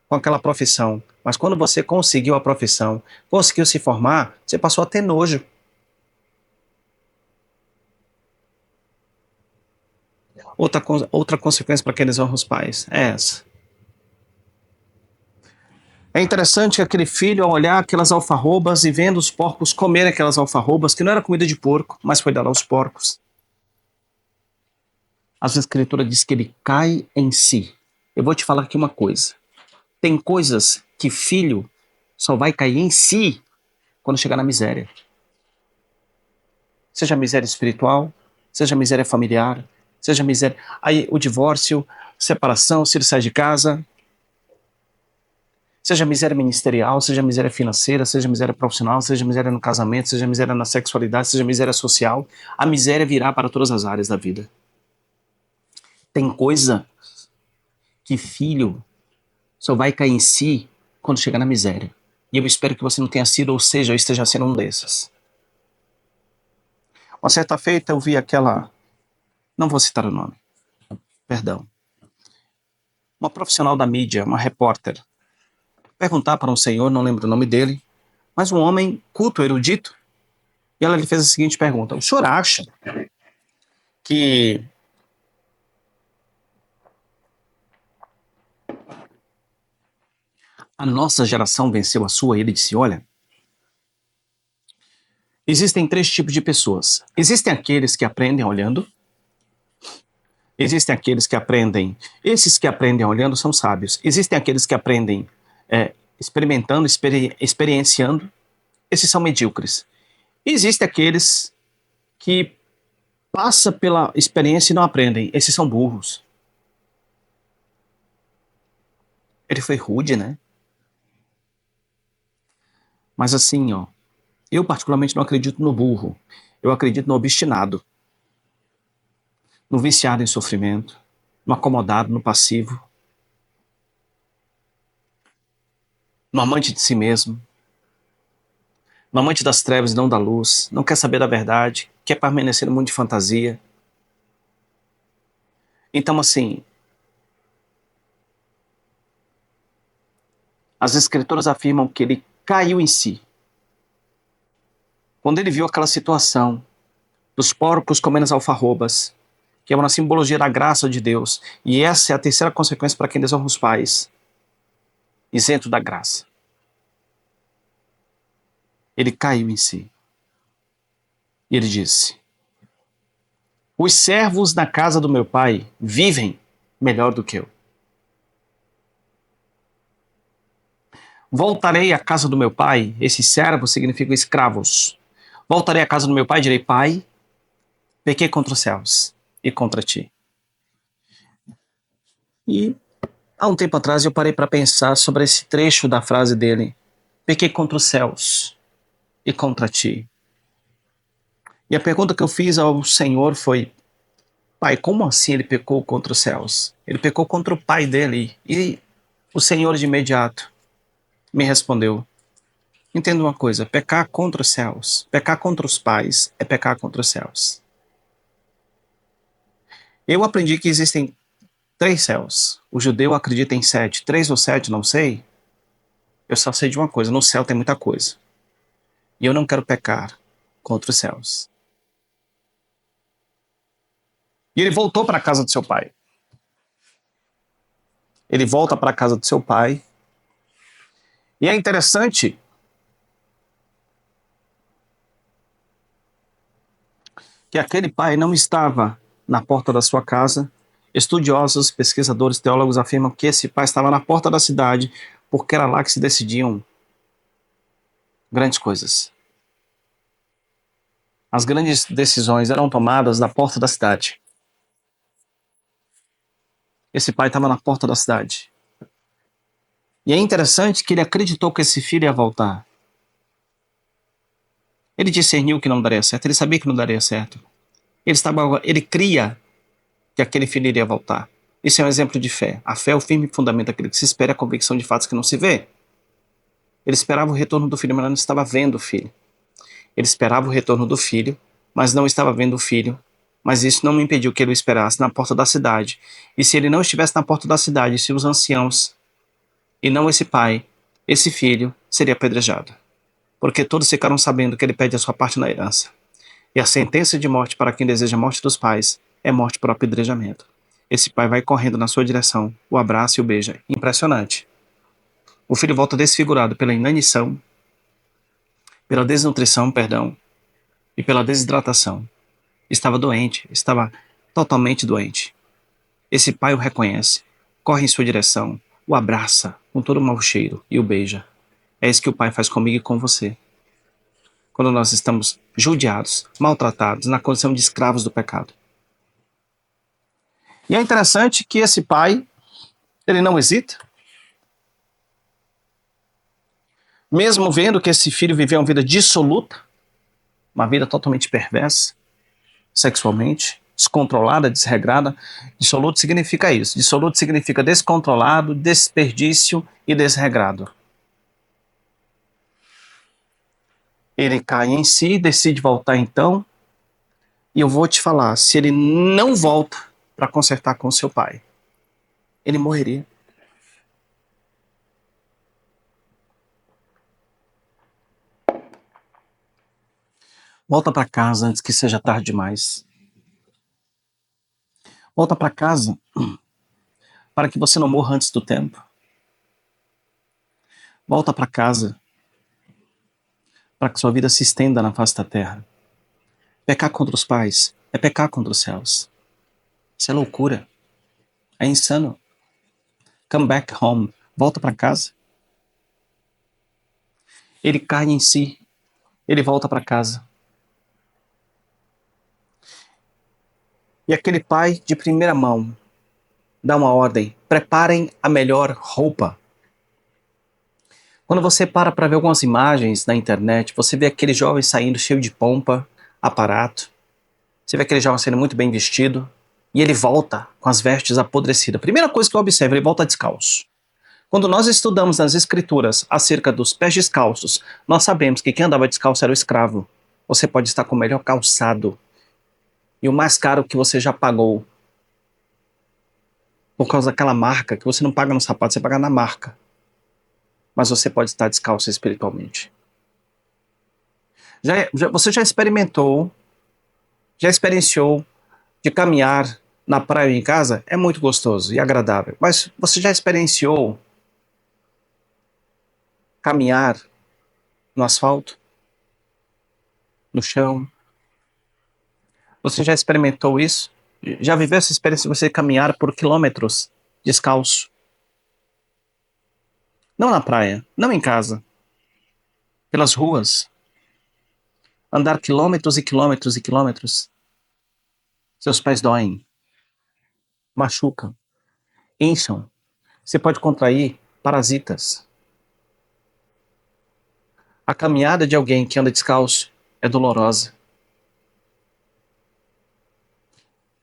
com aquela profissão, mas quando você conseguiu a profissão, conseguiu se formar, você passou a ter nojo. Outra consequência para quem desonra os pais é essa. É interessante que aquele filho, ao olhar aquelas alfarrobas e vendo os porcos comerem aquelas alfarrobas, que não era comida de porco, mas foi dada aos porcos, as escrituras diz que ele cai em si. Eu vou te falar aqui uma coisa. Tem coisas que filho só vai cair em si quando chegar na miséria. Seja miséria espiritual, seja miséria familiar, seja miséria... Aí o divórcio, separação, se ele sai de casa, seja miséria ministerial, seja miséria financeira, seja miséria profissional, seja miséria no casamento, seja miséria na sexualidade, seja miséria social, a miséria virá para todas as áreas da vida. Tem coisa que filho só vai cair em si quando chegar na miséria. E eu espero que você não tenha sido, ou seja, eu esteja sendo um desses. Uma certa feita eu vi aquela, não vou citar o nome, perdão, uma profissional da mídia, uma repórter, perguntar para um senhor, não lembro o nome dele, mas um homem culto, erudito, e ela lhe fez a seguinte pergunta: o senhor acha que a nossa geração venceu a sua? E ele disse: olha, existem três tipos de pessoas. Existem aqueles que aprendem olhando, existem aqueles que aprendem, esses que aprendem olhando são sábios. Existem aqueles que aprendem experimentando, experienciando, esses são medíocres. E existem aqueles que passam pela experiência e não aprendem, esses são burros. Ele foi rude, né? Mas assim, ó, eu particularmente não acredito no burro. Eu acredito no obstinado, no viciado em sofrimento, no acomodado, no passivo, no amante de si mesmo, no amante das trevas e não da luz, não quer saber da verdade, quer permanecer no mundo de fantasia. Então, assim, as escrituras afirmam que ele caiu em si. Quando ele viu aquela situação dos porcos comendo as alfarrobas, que é uma simbologia da graça de Deus, e essa é a terceira consequência para quem desonra os pais, isento da graça. Ele caiu em si. E ele disse: os servos na casa do meu pai vivem melhor do que eu. Voltarei à casa do meu pai, esses servos significam escravos. Voltarei à casa do meu pai e direi: pai, pequei contra os céus e contra ti. E há um tempo atrás eu parei para pensar sobre esse trecho da frase dele: pequei contra os céus e contra ti. E a pergunta que eu fiz ao Senhor foi: pai, como assim ele pecou contra os céus? Ele pecou contra o pai dele. E o Senhor de imediato me respondeu: entenda uma coisa, pecar contra os céus, pecar contra os pais é pecar contra os céus. Eu aprendi que existem três céus. O judeu acredita em sete. Três ou sete, não sei. Eu só sei de uma coisa: no céu tem muita coisa. E eu não quero pecar contra os céus. E ele voltou para a casa do seu pai. Ele volta para a casa do seu pai. E é interessante que aquele pai não estava na porta da sua casa. Estudiosos, pesquisadores, teólogos afirmam que esse pai estava na porta da cidade, porque era lá que se decidiam grandes coisas. As grandes decisões eram tomadas na porta da cidade. Esse pai estava na porta da cidade. E é interessante que ele acreditou que esse filho ia voltar. Ele discerniu que não daria certo, ele sabia que não daria certo. Ele cria que aquele filho iria voltar. Isso é um exemplo de fé. A fé é o firme fundamento daquilo que se espera, a convicção de fatos que não se vê. Ele esperava o retorno do filho, mas não estava vendo o filho. Ele esperava o retorno do filho, mas não estava vendo o filho. Mas isso não me impediu que ele o esperasse na porta da cidade. E se ele não estivesse na porta da cidade, se os anciãos, e não esse pai, esse filho, seria apedrejado. Porque todos ficaram sabendo que ele pede a sua parte na herança. E a sentença de morte para quem deseja a morte dos pais é morte por apedrejamento. Esse pai vai correndo na sua direção, o abraça e o beija. Impressionante. O filho volta desfigurado pela inanição, pela desnutrição, perdão, e pela desidratação. Estava doente, estava totalmente doente. Esse pai o reconhece, corre em sua direção, o abraça com todo o mau cheiro e o beija. É isso que o pai faz comigo e com você. Quando nós estamos judiados, maltratados, na condição de escravos do pecado. E é interessante que esse pai, ele não hesita. Mesmo vendo que esse filho vivia uma vida dissoluta, uma vida totalmente perversa, sexualmente, descontrolada, desregrada. Dissoluto significa isso. Dissoluto significa descontrolado, desperdício e desregrado. Ele cai em si, decide voltar então, e eu vou te falar, se ele não volta para consertar com seu pai, ele morreria. Volta para casa antes que seja tarde demais. Volta para casa para que você não morra antes do tempo. Volta para casa para que sua vida se estenda na face da terra. Pecar contra os pais é pecar contra os céus. Isso é loucura. É insano. Come back home. Volta para casa. Ele cai em si. Ele volta para casa. E aquele pai de primeira mão dá uma ordem: preparem a melhor roupa. Quando você para ver algumas imagens na internet, você vê aquele jovem saindo cheio de pompa, aparato. Você vê aquele jovem sendo muito bem vestido. E ele volta com as vestes apodrecidas. Primeira coisa que eu observo, ele volta descalço. Quando nós estudamos nas escrituras acerca dos pés descalços, nós sabemos que quem andava descalço era o escravo. Você pode estar com o melhor calçado e o mais caro que você já pagou, por causa daquela marca, que você não paga no sapato, você paga na marca. Mas você pode estar descalço espiritualmente. Você já experimentou, já experienciou de caminhar na praia ou em casa? É muito gostoso e agradável. Mas você já experienciou caminhar no asfalto, no chão? Você já experimentou isso? Já viveu essa experiência de você caminhar por quilômetros descalço? Não na praia, não em casa, pelas ruas. Andar quilômetros e quilômetros e quilômetros. Seus pés doem, machucam, incham. Você pode contrair parasitas. A caminhada de alguém que anda descalço é dolorosa.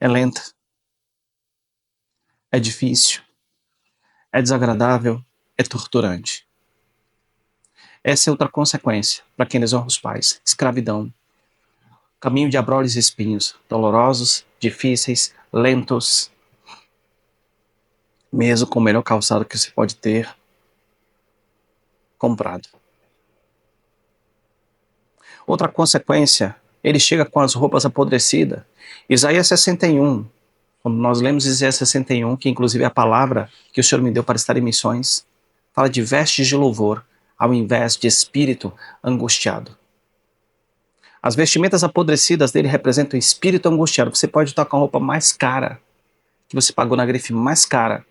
É lenta. É difícil. É desagradável. É torturante. Essa é outra consequência para quem desonra os pais: escravidão. Caminho de abrolhos e espinhos, dolorosos, difíceis, lentos, mesmo com o melhor calçado que você pode ter comprado. Outra consequência, ele chega com as roupas apodrecidas. Isaías 61, quando nós lemos Isaías 61, que inclusive é a palavra que o Senhor me deu para estar em missões, fala de vestes de louvor, ao invés de espírito angustiado. As vestimentas apodrecidas dele representam o espírito angustiado. Você pode estar com a roupa mais cara, que você pagou na grife mais cara,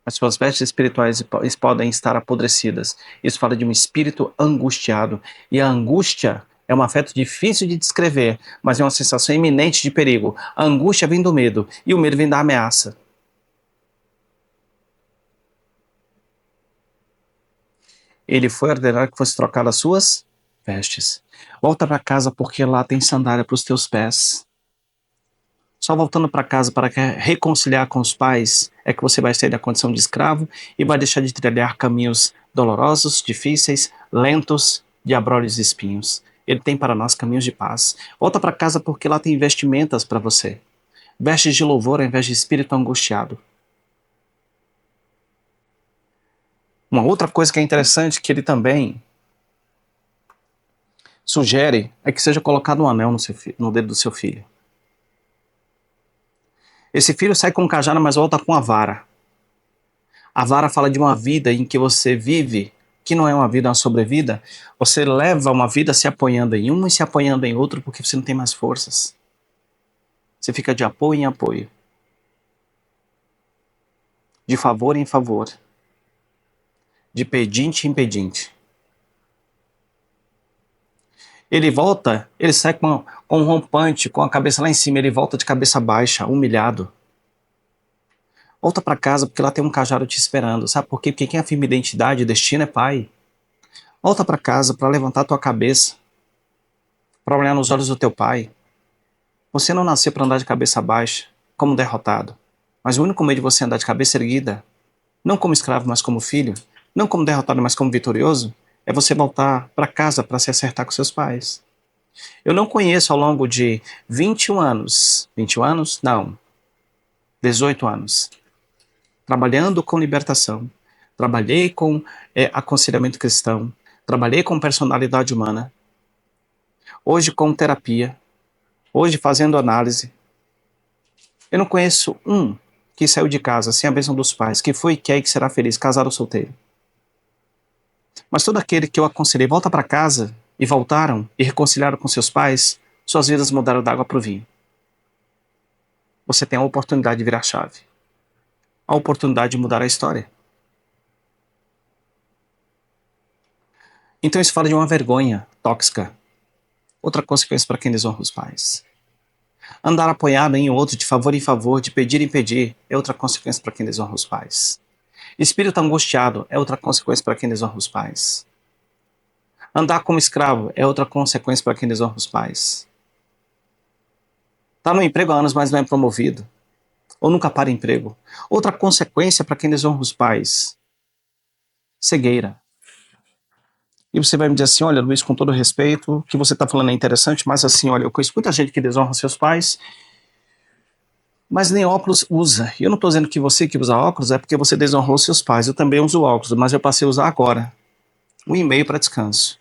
as suas vestes espirituais podem estar apodrecidas. Isso fala de um espírito angustiado. E a angústia é um afeto difícil de descrever, mas é uma sensação iminente de perigo. A angústia vem do medo, e o medo vem da ameaça. Ele foi ordenar que fosse trocado as suas vestes. Volta para casa, porque lá tem sandália para os teus pés. Só voltando para casa para reconciliar com os pais é que você vai sair da condição de escravo e vai deixar de trilhar caminhos dolorosos, difíceis, lentos, de abrolhos e espinhos. Ele tem para nós caminhos de paz. Volta para casa, porque lá tem vestimentas para você. Vestes de louvor ao invés de espírito angustiado. Uma outra coisa que é interessante, que ele também sugere, é que seja colocado um anel no dedo do seu filho. Esse filho sai com um cajado, mas volta com a vara. A vara fala de uma vida em que você vive, que não é uma vida, é uma sobrevida. Você leva uma vida se apoiando em um e se apoiando em outro, porque você não tem mais forças. Você fica de apoio em apoio. De favor em favor. De pedinte em pedinte. Ele volta, ele sai com um rompante, com a cabeça lá em cima, ele volta de cabeça baixa, humilhado. Volta para casa, porque lá tem um cajado te esperando. Sabe por quê? Porque quem afirma identidade e destino é pai. Volta para casa para levantar tua cabeça, para olhar nos olhos do teu pai. Você não nasceu para andar de cabeça baixa, como derrotado. Mas o único meio de você andar de cabeça erguida, não como escravo, mas como filho, não como derrotado, mas como vitorioso, é você voltar para casa para se acertar com seus pais. Eu não conheço ao longo de 21 anos, 21 anos? Não, 18 anos, trabalhando com libertação, trabalhei com aconselhamento cristão, trabalhei com personalidade humana, hoje com terapia, hoje fazendo análise. Eu não conheço um que saiu de casa sem a bênção dos pais, que foi, quer e que será feliz, casado ou solteiro. Mas todo aquele que eu aconselhei volta para casa e voltaram e reconciliaram com seus pais, suas vidas mudaram da água para o vinho. Você tem a oportunidade de virar a chave, a oportunidade de mudar a história. Então isso fala de uma vergonha tóxica. Outra consequência para quem desonra os pais. Andar apoiado em outro de favor em favor, de pedir em pedir, é outra consequência para quem desonra os pais. Espírito angustiado é outra consequência para quem desonra os pais. Andar como escravo é outra consequência para quem desonra os pais. Está no emprego há anos, mas não é promovido. Ou nunca para emprego. Outra consequência para quem desonra os pais. Cegueira. E você vai me dizer assim, olha, Luiz, com todo respeito, o que você está falando é interessante, mas assim, olha, eu conheço muita gente que desonra seus pais, mas nem óculos usa. E eu não estou dizendo que você que usa óculos é porque você desonrou seus pais. Eu também uso óculos, mas eu passei a usar agora. 1,5 para descanso.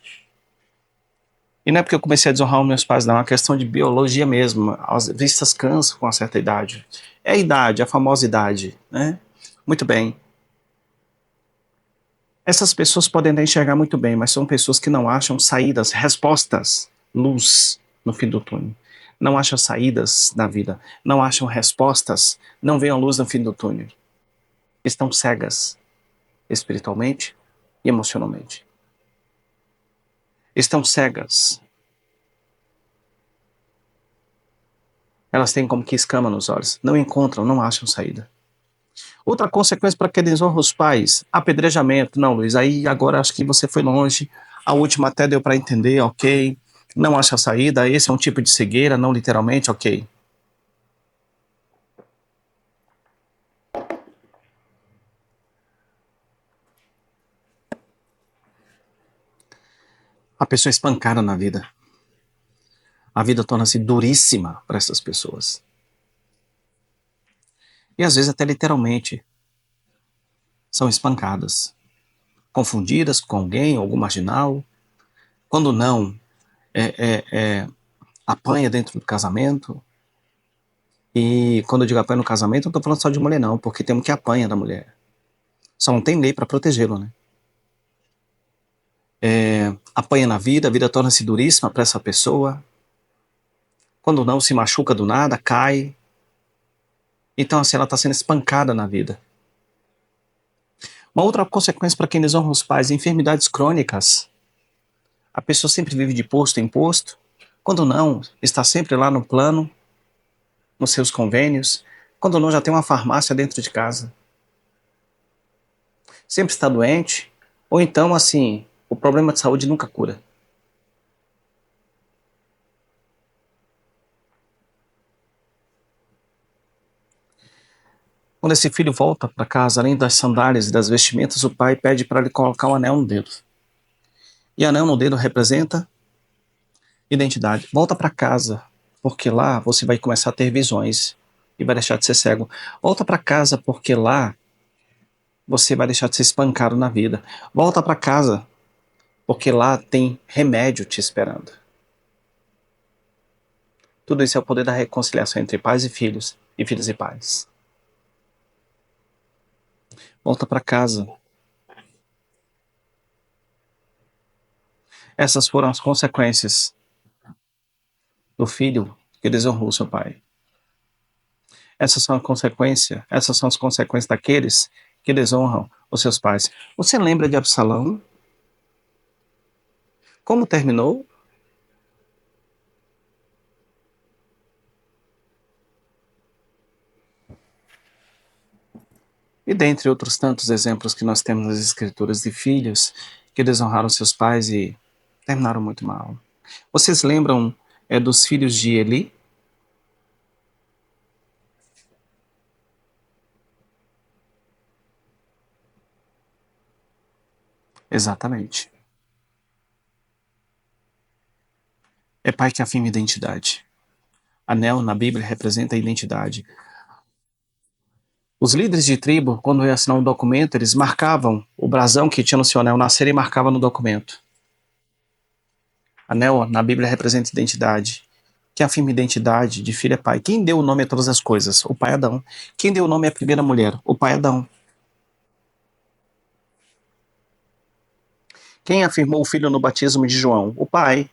E não é porque eu comecei a desonrar os meus pais, não. É uma questão de biologia mesmo. As vistas cansam com uma certa idade. É a idade, a famosa idade, né? Muito bem. Essas pessoas podem até enxergar muito bem, mas são pessoas que não acham saídas, respostas, luz no fim do túnel. Não acham saídas na vida, não acham respostas, não veem a luz no fim do túnel. Estão cegas, espiritualmente e emocionalmente. Estão cegas. Elas têm como que escama nos olhos. Não encontram, não acham saída. Outra consequência para quem desonra os pais, apedrejamento. Não, Luiz, aí agora acho que você foi longe. A última até deu para entender, ok. Não acha saída, esse é um tipo de cegueira, não literalmente, ok. A pessoa é espancada na vida. A vida torna-se duríssima para essas pessoas. E às vezes até literalmente são espancadas, confundidas com alguém, algum marginal. Quando não, apanha dentro do casamento. E quando eu digo apanha no casamento, não estou falando só de mulher não, porque tem um que apanha da mulher. Só não tem lei para protegê-lo, né? Apanha na vida, a vida torna-se duríssima para essa pessoa. Quando não, se machuca do nada, cai. Então, assim, ela está sendo espancada na vida. Uma outra consequência para quem desonra os pais, enfermidades crônicas. A pessoa sempre vive de posto em posto. Quando não, está sempre lá no plano, nos seus convênios. Quando não, já tem uma farmácia dentro de casa. Sempre está doente. Ou então, assim, o problema de saúde nunca cura. Quando esse filho volta para casa, além das sandálias e das vestimentas, o pai pede para ele colocar um anel no dedo. E anel no dedo representa identidade. Volta para casa, porque lá você vai começar a ter visões e vai deixar de ser cego. Volta para casa, porque lá você vai deixar de ser espancado na vida. Volta para casa, porque lá tem remédio te esperando. Tudo isso é o poder da reconciliação entre pais e filhos e pais. Volta para casa. Essas foram as consequências do filho que desonrou seu pai. Essas são as consequências daqueles que desonram os seus pais. Você lembra de Absalão? Como terminou? E dentre outros tantos exemplos que nós temos nas escrituras de filhos que desonraram seus pais e terminaram muito mal. Vocês lembram dos filhos de Eli? Exatamente. É pai que afirma identidade. Anel na Bíblia representa a identidade. Os líderes de tribo, quando iam assinar um documento, eles marcavam o brasão que tinha no seu anel nascer e marcava no documento. Anel na Bíblia representa identidade. Quem afirma identidade de filho é pai. Quem deu o nome a todas as coisas? O pai Adão. Quem deu o nome à primeira mulher? O pai Adão. Quem afirmou o filho no batismo de João? O pai.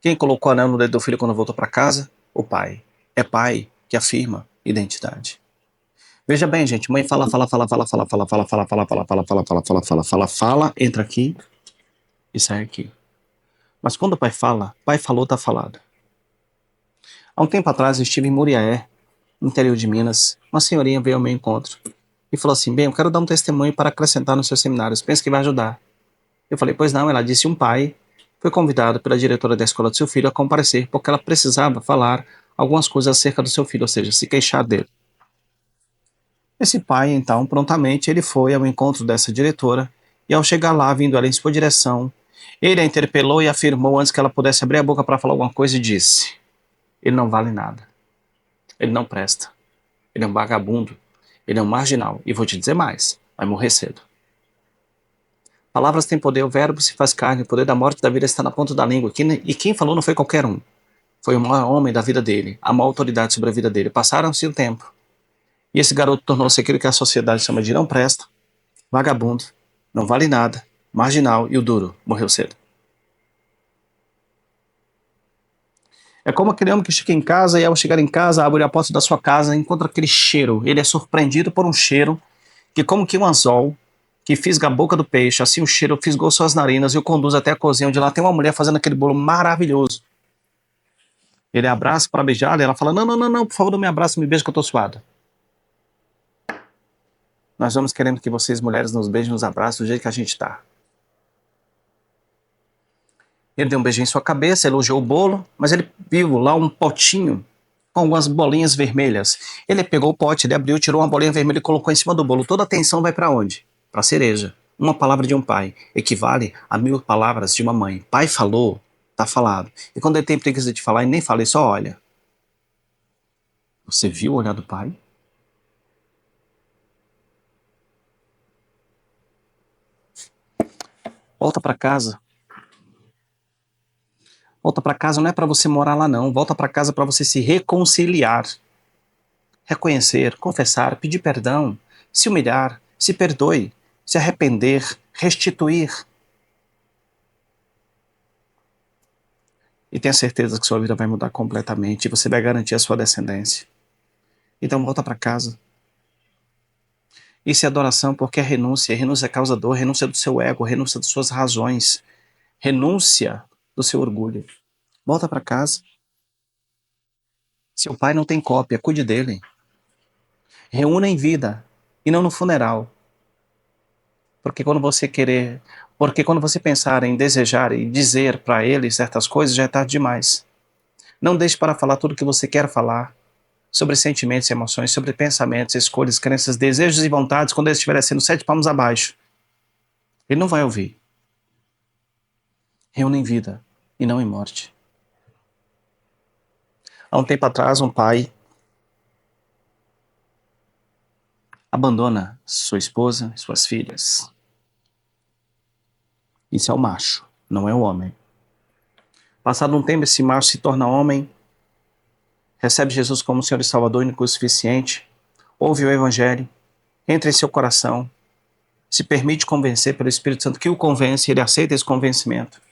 Quem colocou o anel no dedo do filho quando voltou para casa? O pai. É pai que afirma identidade. Veja bem, gente, mãe fala, entra aqui e sai aqui. Mas quando o pai fala, pai falou, tá falado. Há um tempo atrás eu estive em Muriaé, no interior de Minas. Uma senhorinha veio ao meu encontro e falou assim: bem, eu quero dar um testemunho para acrescentar nos seus seminários, pensa que vai ajudar. Eu falei: pois não. Ela disse: um pai foi convidado pela diretora da escola do seu filho a comparecer porque ela precisava falar algumas coisas acerca do seu filho, ou seja, se queixar dele. Esse pai, então, prontamente, ele foi ao encontro dessa diretora e ao chegar lá, vindo ela em sua direção, ele a interpelou e afirmou antes que ela pudesse abrir a boca para falar alguma coisa e disse: ele não vale nada, ele não presta, ele é um vagabundo, ele é um marginal, e vou te dizer mais, vai morrer cedo. Palavras têm poder, o verbo se faz carne, o poder da morte e da vida está na ponta da língua, e quem falou não foi qualquer um, foi o maior homem da vida dele, a maior autoridade sobre a vida dele. Passaram-se o tempo, e esse garoto tornou-se aquilo que a sociedade chama de não presta, vagabundo, não vale nada, marginal, e o duro morreu cedo. É como aquele homem que chega em casa e ao chegar em casa, abre a porta da sua casa e encontra aquele cheiro. Ele é surpreendido por um cheiro que, como que um anzol, que fisga a boca do peixe, assim o cheiro fisgou suas narinas e o conduz até a cozinha, onde lá tem uma mulher fazendo aquele bolo maravilhoso. Ele abraça para beijá-la e ela fala: não, não, não, não, por favor, não me abraça, me beija que eu tô suado. Nós vamos querendo que vocês, mulheres, nos beijem, nos abracem do jeito que a gente tá. Ele deu um beijinho em sua cabeça, elogiou o bolo, mas ele viu lá um potinho com algumas bolinhas vermelhas. Ele pegou o pote, ele abriu, tirou uma bolinha vermelha e colocou em cima do bolo. Toda a atenção vai para onde? Para a cereja. Uma palavra de um pai equivale a 1000 palavras de uma mãe. Pai falou, tá falado. E quando ele tem preguiça de falar, ele nem fala, ele só olha. Você viu o olhar do pai? Volta para casa. Volta para casa não é para você morar lá não. Volta para casa para você se reconciliar. Reconhecer, confessar, pedir perdão, se humilhar, se perdoe, se arrepender, restituir. E tenha certeza que sua vida vai mudar completamente e você vai garantir a sua descendência. Então volta para casa. Isso é adoração porque é renúncia causa dor, renúncia do seu ego, renúncia das suas razões, renúncia do seu orgulho. Volta para casa. Seu pai não tem cópia, cuide dele. Reúna em vida e não no funeral. Porque quando você pensar em desejar e dizer para ele certas coisas, já é tarde demais. Não deixe para falar tudo o que você quer falar sobre sentimentos e emoções, sobre pensamentos, escolhas, crenças, desejos e vontades quando ele estiver sendo 7 palmos abaixo. Ele não vai ouvir. Reúna em vida e não em morte. Há um tempo atrás, um pai abandona sua esposa e suas filhas. Isso é o macho, não é o homem. Passado um tempo, esse macho se torna homem, recebe Jesus como Senhor e Salvador único e suficiente, ouve o Evangelho, entra em seu coração, se permite convencer pelo Espírito Santo, que o convence, ele aceita esse convencimento.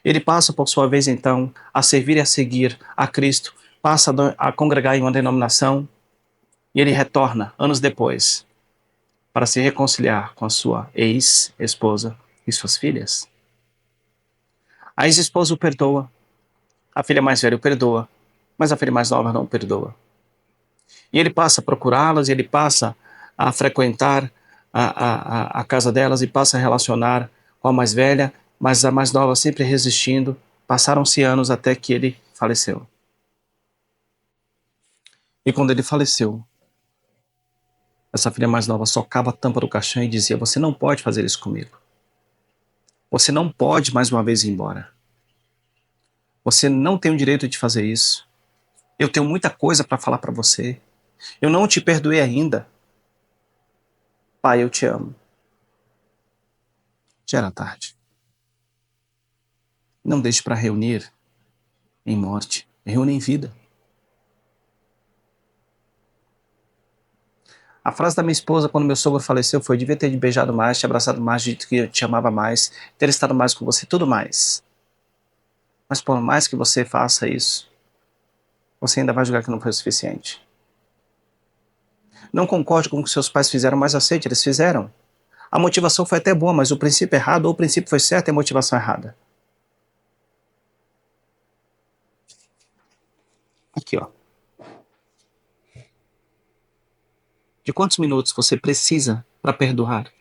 Ele passa, por sua vez, então, a servir e a seguir a Cristo, passa a congregar em uma denominação, e ele retorna, anos depois, para se reconciliar com a sua ex-esposa e suas filhas. A ex-esposa o perdoa, a filha mais velha o perdoa, mas a filha mais nova não o perdoa. E ele passa a procurá-las, e ele passa a frequentar a casa delas e passa a relacionar com a mais velha, mas a mais nova sempre resistindo. Passaram-se anos até que ele faleceu. E quando ele faleceu, essa filha mais nova socava a tampa do caixão e dizia: você não pode fazer isso comigo. Você não pode mais uma vez ir embora. Você não tem o direito de fazer isso. Eu tenho muita coisa para falar para você. Eu não te perdoei ainda. Pai, eu te amo. Já era tarde. Não deixe para reunir em morte. Reúne em vida. A frase da minha esposa quando meu sogro faleceu foi: devia ter te beijado mais, te abraçado mais, dito que eu te amava mais, ter estado mais com você, tudo mais. Mas por mais que você faça isso, você ainda vai julgar que não foi o suficiente. Não concorde com o que seus pais fizeram, mas aceite, eles fizeram. A motivação foi até boa, mas o princípio errado, ou o princípio foi certo e a motivação errada. Aqui, ó. De quantos minutos você precisa para perdoar?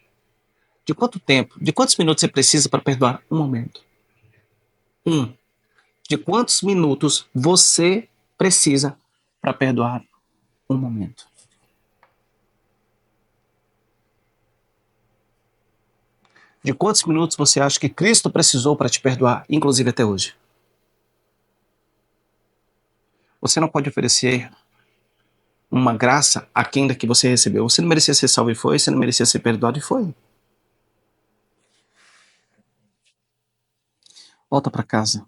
De quanto tempo? De quantos minutos você precisa para perdoar? Um momento. De quantos minutos você precisa para perdoar? Um momento. De quantos minutos você acha que Cristo precisou para te perdoar, inclusive até hoje? Você não pode oferecer uma graça aquém da que você recebeu. Você não merecia ser salvo e foi, você não merecia ser perdoado e foi. Volta para casa.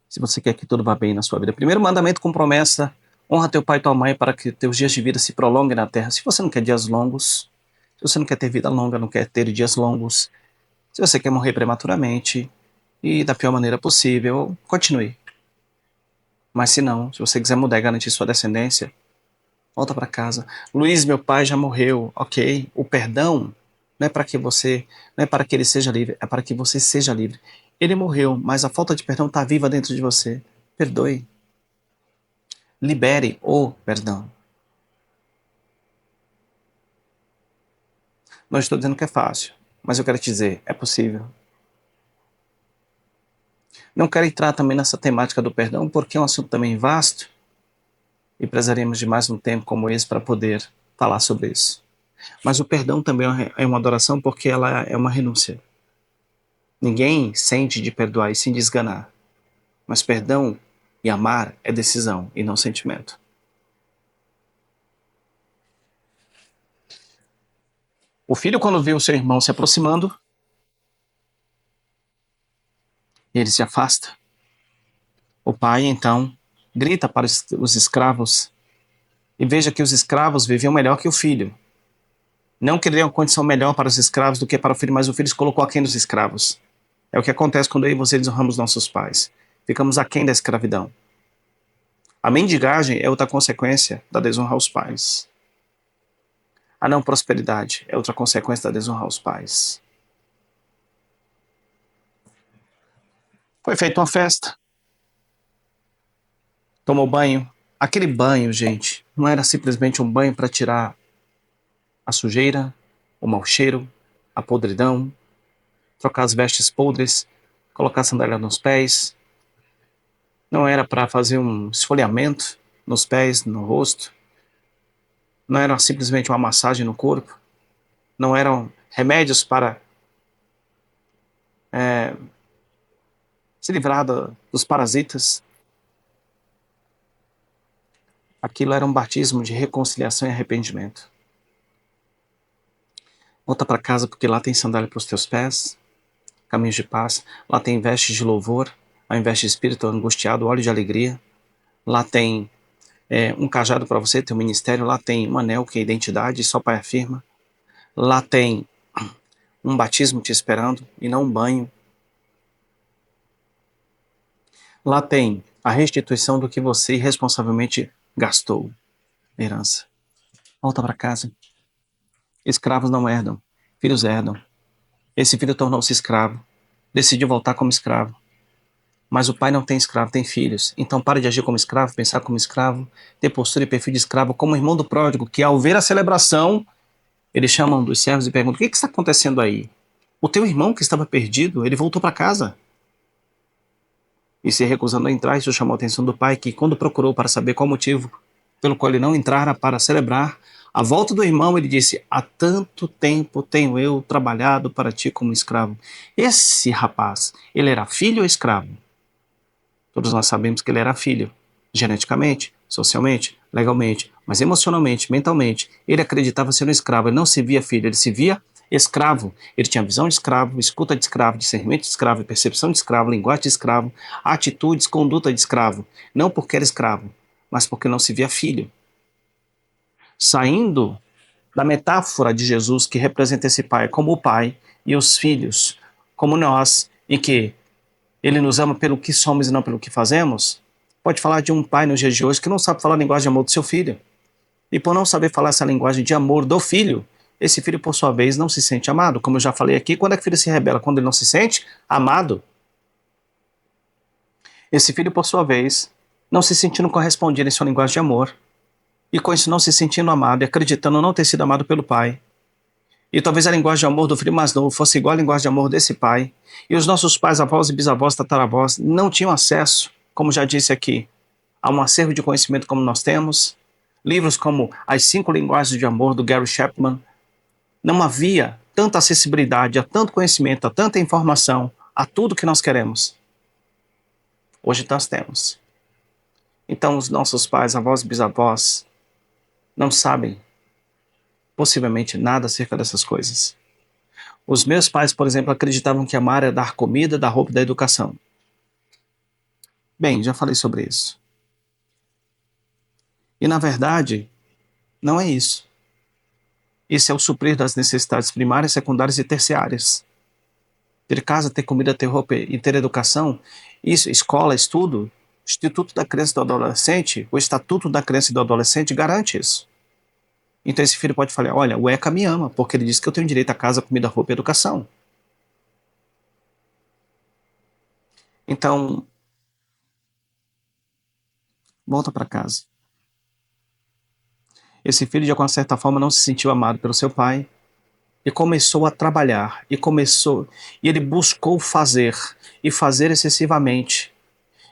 Se você quer que tudo vá bem na sua vida. Primeiro mandamento com promessa: honra teu pai e tua mãe para que teus dias de vida se prolonguem na terra. Se você não quer dias longos, se você não quer ter vida longa, não quer ter dias longos, se você quer morrer prematuramente e da pior maneira possível, continue. Mas se não, se você quiser mudar e garantir sua descendência, volta para casa. Luiz, meu pai já morreu. Ok. O perdão não é para que você, não é para que ele seja livre, é para que você seja livre. Ele morreu, mas a falta de perdão está viva dentro de você. Perdoe. Libere o perdão. Não estou dizendo que é fácil, mas eu quero te dizer, é possível. Não quero entrar também nessa temática do perdão, porque é um assunto também vasto e precisaremos de mais um tempo como esse para poder falar sobre isso. Mas o perdão também é uma adoração porque ela é uma renúncia. Ninguém sente de perdoar e sim de esganar. Mas perdão e amar é decisão e não sentimento. O filho, quando vê o seu irmão se aproximando, ele se afasta. O pai, então, grita para os escravos e veja que os escravos viviam melhor que o filho. Não queriam uma condição melhor para os escravos do que para o filho, mas o filho se colocou aquém dos escravos. É o que acontece quando eu e você desonramos nossos pais. Ficamos aquém da escravidão. A mendigagem é outra consequência da desonra aos pais. A não prosperidade é outra consequência da desonra aos pais. Foi feita uma festa. Tomou banho. Aquele banho, gente, não era simplesmente um banho para tirar a sujeira, o mau cheiro, a podridão, trocar as vestes podres, colocar a sandália nos pés. Não era para fazer um esfoliamento nos pés, no rosto. Não era simplesmente uma massagem no corpo. Não eram remédios para se livrar dos parasitas. Aquilo era um batismo de reconciliação e arrependimento. Volta para casa porque lá tem sandália para os teus pés, caminhos de paz. Lá tem vestes de louvor, ao invés de espírito angustiado, óleo de alegria. Lá tem um cajado para você, teu ministério. Lá tem um anel que é identidade, só Pai afirma. Lá tem um batismo te esperando e não um banho. Lá tem a restituição do que você irresponsavelmente gastou. Herança. Volta para casa. Escravos não herdam, filhos herdam. Esse filho tornou-se escravo, decidiu voltar como escravo. Mas o pai não tem escravo, tem filhos. Então pare de agir como escravo, pensar como escravo, ter postura e perfil de escravo, como o irmão do pródigo, que ao ver a celebração, eles chamam dos servos e perguntam: o que está acontecendo aí? O teu irmão que estava perdido, ele voltou para casa. E se recusando a entrar, isso chamou a atenção do pai, que quando procurou para saber qual o motivo pelo qual ele não entrara para celebrar, À volta do irmão, ele disse: há tanto tempo tenho eu trabalhado para ti como escravo. Esse rapaz, ele era filho ou escravo? Todos nós sabemos que ele era filho, geneticamente, socialmente, legalmente, mas emocionalmente, mentalmente, ele acreditava ser um escravo, ele não se via filho, ele se via escravo. Ele tinha visão de escravo, escuta de escravo, discernimento de escravo, percepção de escravo, linguagem de escravo, atitudes, conduta de escravo. Não porque era escravo, mas porque não se via filho. Saindo da metáfora de Jesus que representa esse pai como o pai e os filhos como nós, em que ele nos ama pelo que somos e não pelo que fazemos, pode falar de um pai nos dias de hoje que não sabe falar a linguagem de amor do seu filho. E por não saber falar essa linguagem de amor do filho, esse filho, por sua vez, não se sente amado. Como eu já falei aqui, quando é que o filho se rebela? Quando ele não se sente amado. Esse filho, por sua vez, não se sentindo correspondido em sua linguagem de amor, e com isso não se sentindo amado e acreditando não ter sido amado pelo pai. E talvez a linguagem de amor do filho mais novo fosse igual à linguagem de amor desse pai. E os nossos pais, avós e bisavós, tataravós, não tinham acesso, como já disse aqui, a um acervo de conhecimento como nós temos. Livros como As 5 Linguagens de Amor, do Gary Chapman. Não havia tanta acessibilidade a tanto conhecimento, a tanta informação, a tudo que nós queremos. Hoje nós temos. Então os nossos pais, avós e bisavós não sabem, possivelmente, nada acerca dessas coisas. Os meus pais, por exemplo, acreditavam que amar é dar comida, dar roupa e dar educação. Bem, já falei sobre isso. E na verdade, não é isso. Isso é o suprir das necessidades primárias, secundárias e terciárias. Ter casa, ter comida, ter roupa e ter educação, isso, escola, estudo, Instituto da Criança e do Adolescente, o Estatuto da Criança e do Adolescente garante isso. Então esse filho pode falar: olha, o ECA me ama, porque ele diz que eu tenho direito a casa, comida, roupa e educação. Então, volta para casa. Esse filho, de alguma certa forma, não se sentiu amado pelo seu pai e começou a trabalhar, e ele buscou fazer, e fazer excessivamente,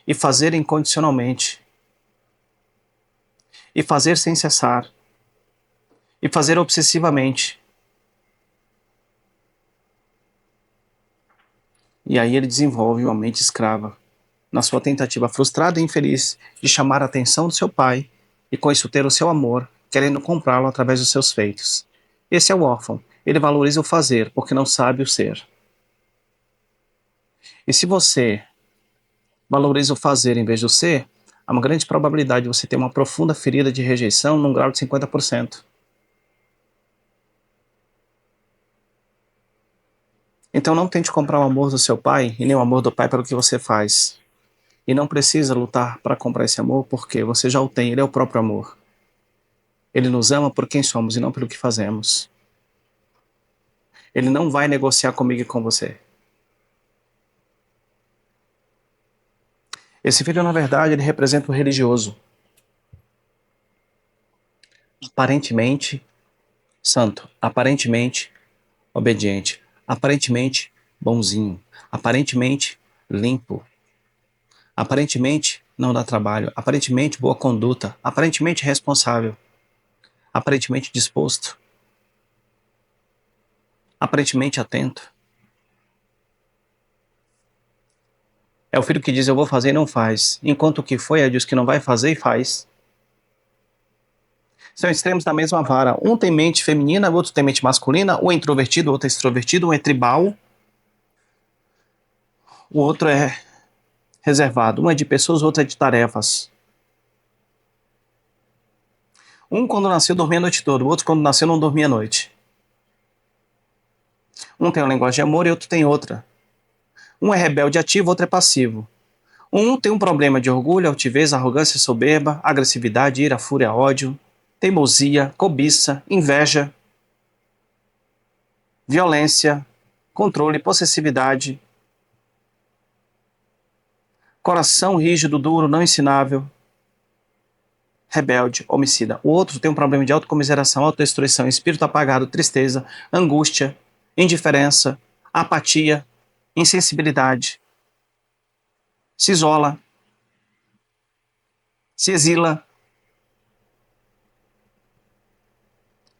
e fazer incondicionalmente, e fazer sem cessar, e fazer obsessivamente. E aí ele desenvolve uma mente escrava, na sua tentativa frustrada e infeliz de chamar a atenção do seu pai e com isso ter o seu amor, querendo comprá-lo através dos seus feitos. Esse é o órfão. Ele valoriza o fazer porque não sabe o ser. E se você valoriza o fazer em vez do ser, há uma grande probabilidade de você ter uma profunda ferida de rejeição num grau de 50%. Então não tente comprar o amor do seu pai e nem o amor do pai pelo que você faz. E não precisa lutar para comprar esse amor, porque você já o tem, ele é o próprio amor. Ele nos ama por quem somos e não pelo que fazemos. Ele não vai negociar comigo e com você. Esse filho, na verdade, ele representa o religioso. Aparentemente santo, aparentemente obediente, aparentemente bonzinho, aparentemente limpo, aparentemente não dá trabalho, aparentemente boa conduta, aparentemente responsável, aparentemente disposto, aparentemente atento. É o filho que diz: eu vou fazer e não faz, enquanto o que foi é diz que não vai fazer e faz. São extremos da mesma vara. Um tem mente feminina, o outro tem mente masculina, um é introvertido, o outro é extrovertido, um é tribal, o outro é reservado. Um é de pessoas, o outro é de tarefas. Um, quando nasceu, dormia a noite toda, o outro, quando nasceu, não dormia a noite. Um tem uma linguagem de amor e outro tem outra. Um é rebelde ativo, outro é passivo. Um tem um problema de orgulho, altivez, arrogância, soberba, agressividade, ira, fúria, ódio, teimosia, cobiça, inveja, violência, controle, possessividade, coração rígido, duro, não ensinável, rebelde, homicida. O outro tem um problema de autocomiseração, autodestruição, espírito apagado, tristeza, angústia, indiferença, apatia, insensibilidade, se isola, se exila.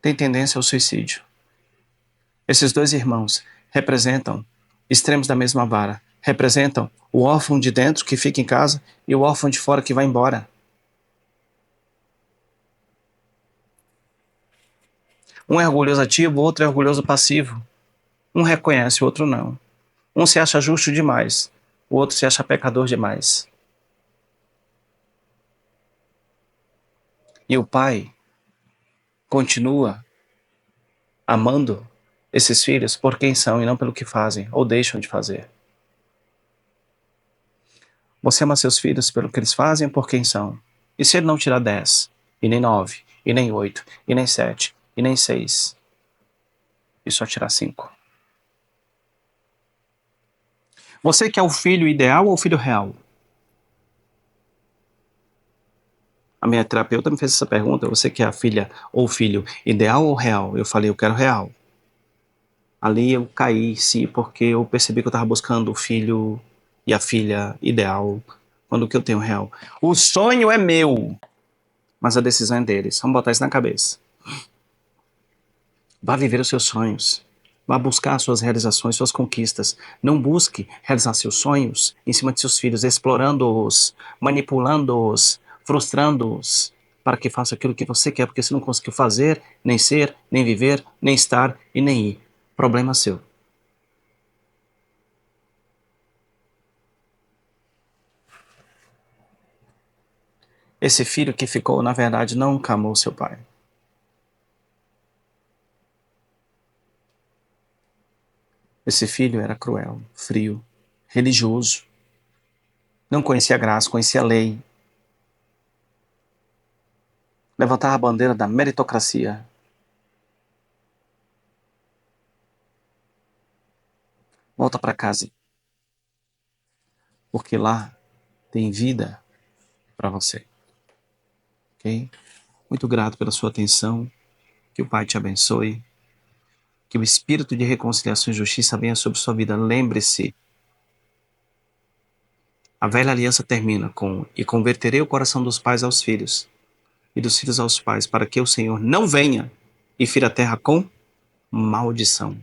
tem tendência ao suicídio. Esses dois irmãos representam extremos da mesma vara. Representam o órfão de dentro que fica em casa e o órfão de fora que vai embora. Um é orgulhoso ativo, o outro é orgulhoso passivo. Um reconhece, o outro não. Um se acha justo demais, o outro se acha pecador demais. E o pai continua amando esses filhos por quem são e não pelo que fazem ou deixam de fazer. Você ama seus filhos pelo que eles fazem ou por quem são? E se ele não tirar 10, e nem 9, e nem 8, e nem 7, e nem 6, e só tirar 5? Você quer o filho ideal ou o filho real? A minha terapeuta me fez essa pergunta: você quer a filha ou o filho ideal ou real? Eu falei, eu quero real. Ali eu caí, sim, porque eu percebi que eu estava buscando o filho e a filha ideal, quando o que eu tenho real. O sonho é meu, mas a decisão é deles. Vamos botar isso na cabeça. Vá viver os seus sonhos. Vá buscar suas realizações, suas conquistas. Não busque realizar seus sonhos em cima de seus filhos, explorando-os, manipulando-os, frustrando-os, para que faça aquilo que você quer, porque você não conseguiu fazer, nem ser, nem viver, nem estar e nem ir. Problema seu. Esse filho que ficou, na verdade, nunca amou seu pai. Esse filho era cruel, frio, religioso. Não conhecia a graça, conhecia a lei. Levantava a bandeira da meritocracia. Volta para casa, porque lá tem vida para você, ok? Muito grato pela sua atenção. Que o Pai te abençoe. Que o espírito de reconciliação e justiça venha sobre sua vida. Lembre-se, a velha aliança termina com: e converterei o coração dos pais aos filhos, e dos filhos aos pais, para que o Senhor não venha e fira a terra com maldição.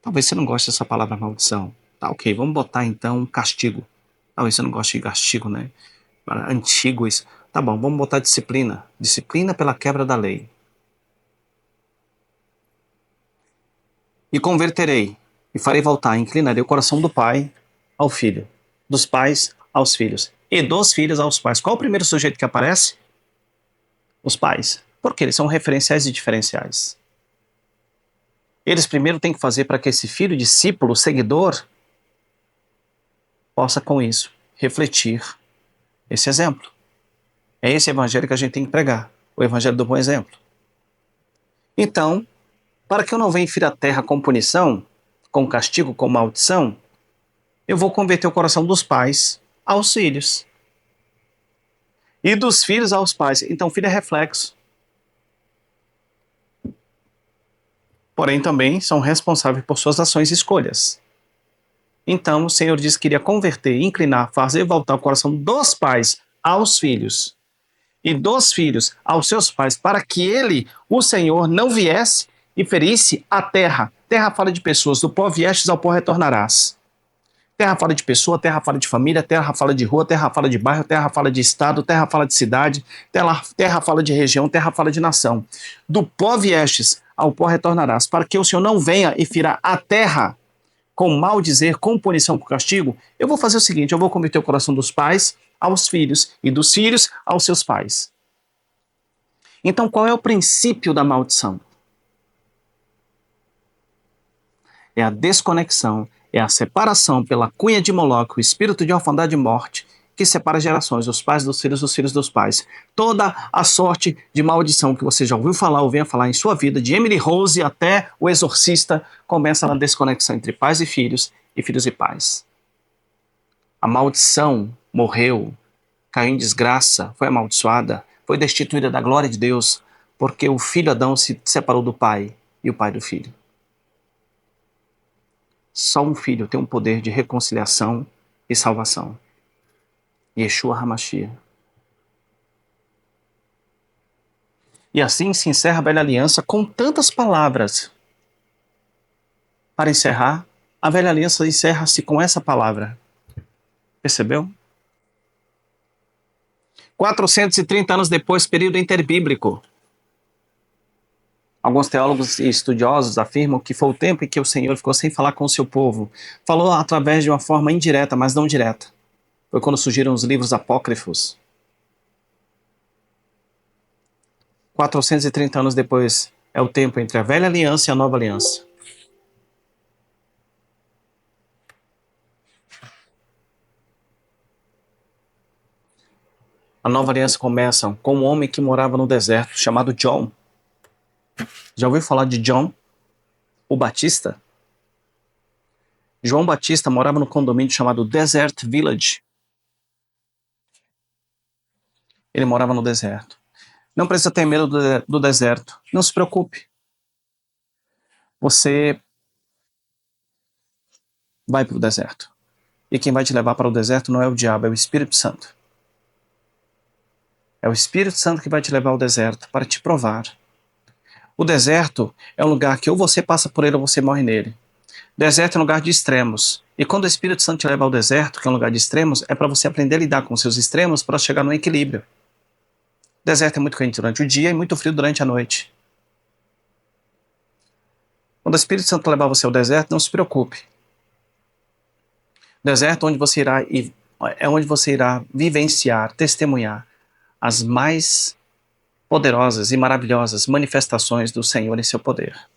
Talvez você não goste dessa palavra maldição. Tá, ok, vamos botar então castigo. Talvez você não goste de castigo, né? Antigo isso. Tá bom, vamos botar disciplina. Disciplina pela quebra da lei. E converterei, e farei voltar, inclinarei o coração do pai ao filho, dos pais aos filhos, e dos filhos aos pais. Qual o primeiro sujeito que aparece? Os pais. Porque eles são referenciais e diferenciais. Eles primeiro têm que fazer para que esse filho, discípulo, seguidor, possa com isso refletir esse exemplo. É esse evangelho que a gente tem que pregar, o evangelho do bom exemplo. Então, para que eu não venha e fira a terra com punição, com castigo, com maldição, eu vou converter o coração dos pais aos filhos. E dos filhos aos pais. Então, filho é reflexo. Porém, também são responsáveis por suas ações e escolhas. Então, o Senhor disse que iria converter, inclinar, fazer voltar o coração dos pais aos filhos. E dos filhos aos seus pais, para que ele, o Senhor, não viesse e ferisse a terra. Terra fala de pessoas, do pó viestes ao pó retornarás. Terra fala de pessoa, terra fala de família, terra fala de rua, terra fala de bairro, terra fala de estado, terra fala de cidade, terra fala de região, terra fala de nação. Do pó viestes, ao pó retornarás, para que o Senhor não venha e fira a terra com mal dizer, com punição, com castigo. Eu vou fazer o seguinte, eu vou converter o coração dos pais aos filhos e dos filhos aos seus pais. Então, qual é o princípio da maldição? É a desconexão, é a separação pela cunha de Moloque, o espírito de orfandade e morte, que separa gerações, os pais dos filhos dos pais. Toda a sorte de maldição que você já ouviu falar ou venha falar em sua vida, de Emily Rose até o Exorcista, começa na desconexão entre pais e filhos e pais. A maldição morreu, caiu em desgraça, foi amaldiçoada, foi destituída da glória de Deus, porque o filho Adão se separou do pai e o pai do filho. Só um filho tem um poder de reconciliação e salvação. Yeshua HaMashiach. E assim se encerra a velha aliança com tantas palavras. Para encerrar, a velha aliança encerra-se com essa palavra. Percebeu? 430 anos depois, período interbíblico. Alguns teólogos e estudiosos afirmam que foi o tempo em que o Senhor ficou sem falar com o seu povo. Falou através de uma forma indireta, mas não direta. Foi quando surgiram os livros apócrifos. 430 anos depois é o tempo entre a velha aliança e a nova aliança. A nova aliança começa com um homem que morava no deserto, chamado John. Já ouviu falar de John, o Batista? João Batista morava no condomínio chamado Desert Village. Ele morava no deserto. Não precisa ter medo do deserto. Não se preocupe. Você vai para o deserto. E quem vai te levar para o deserto não é o diabo, é o Espírito Santo. É o Espírito Santo que vai te levar ao deserto para te provar. O deserto é um lugar que ou você passa por ele ou você morre nele. Deserto é um lugar de extremos. E quando o Espírito Santo te leva ao deserto, que é um lugar de extremos, é para você aprender a lidar com seus extremos para chegar no equilíbrio. O deserto é muito quente durante o dia e muito frio durante a noite. Quando o Espírito Santo levar você ao deserto, não se preocupe. O deserto é onde você irá vivenciar, testemunhar as mais poderosas e maravilhosas manifestações do Senhor em seu poder.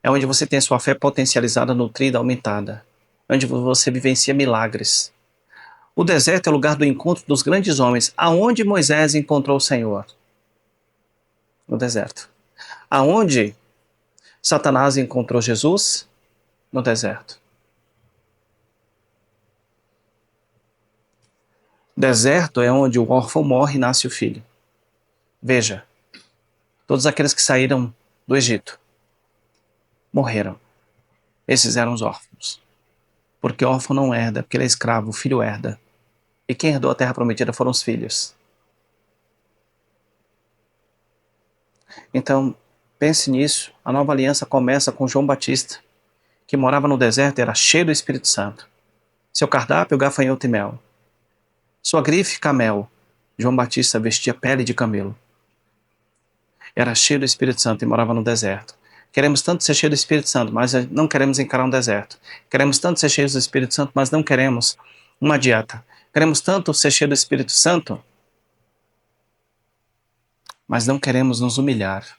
É onde você tem a sua fé potencializada, nutrida, aumentada. Onde você vivencia milagres. O deserto é o lugar do encontro dos grandes homens. Aonde Moisés encontrou o Senhor? No deserto. Aonde Satanás encontrou Jesus? No deserto. Deserto é onde o órfão morre e nasce o filho. Veja, todos aqueles que saíram do Egito morreram. Esses eram os órfãos. Porque órfão não herda, porque ele é escravo, o filho herda. E quem herdou a terra prometida foram os filhos. Então, pense nisso. A nova aliança começa com João Batista, que morava no deserto e era cheio do Espírito Santo. Seu cardápio, gafanhoto e mel. Sua grife, camel. João Batista vestia pele de camelo. Era cheio do Espírito Santo e morava no deserto. Queremos tanto ser cheios do Espírito Santo, mas não queremos encarar um deserto. Queremos tanto ser cheios do Espírito Santo, mas não queremos uma dieta. Queremos tanto ser cheios do Espírito Santo, mas não queremos nos humilhar.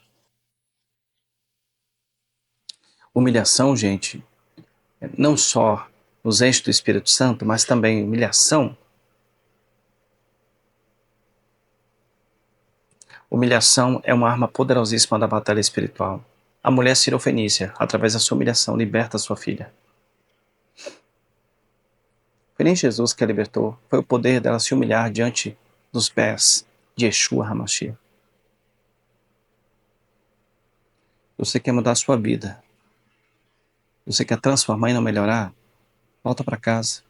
Humilhação, gente, não só nos enche do Espírito Santo, mas também humilhação. Humilhação é uma arma poderosíssima da batalha espiritual. A mulher cirofenícia, através da sua humilhação, liberta sua filha. Foi nem Jesus que a libertou, foi o poder dela se humilhar diante dos pés de Yeshua HaMashiach. Você quer mudar a sua vida? Você quer transformar e não melhorar? Volta para casa.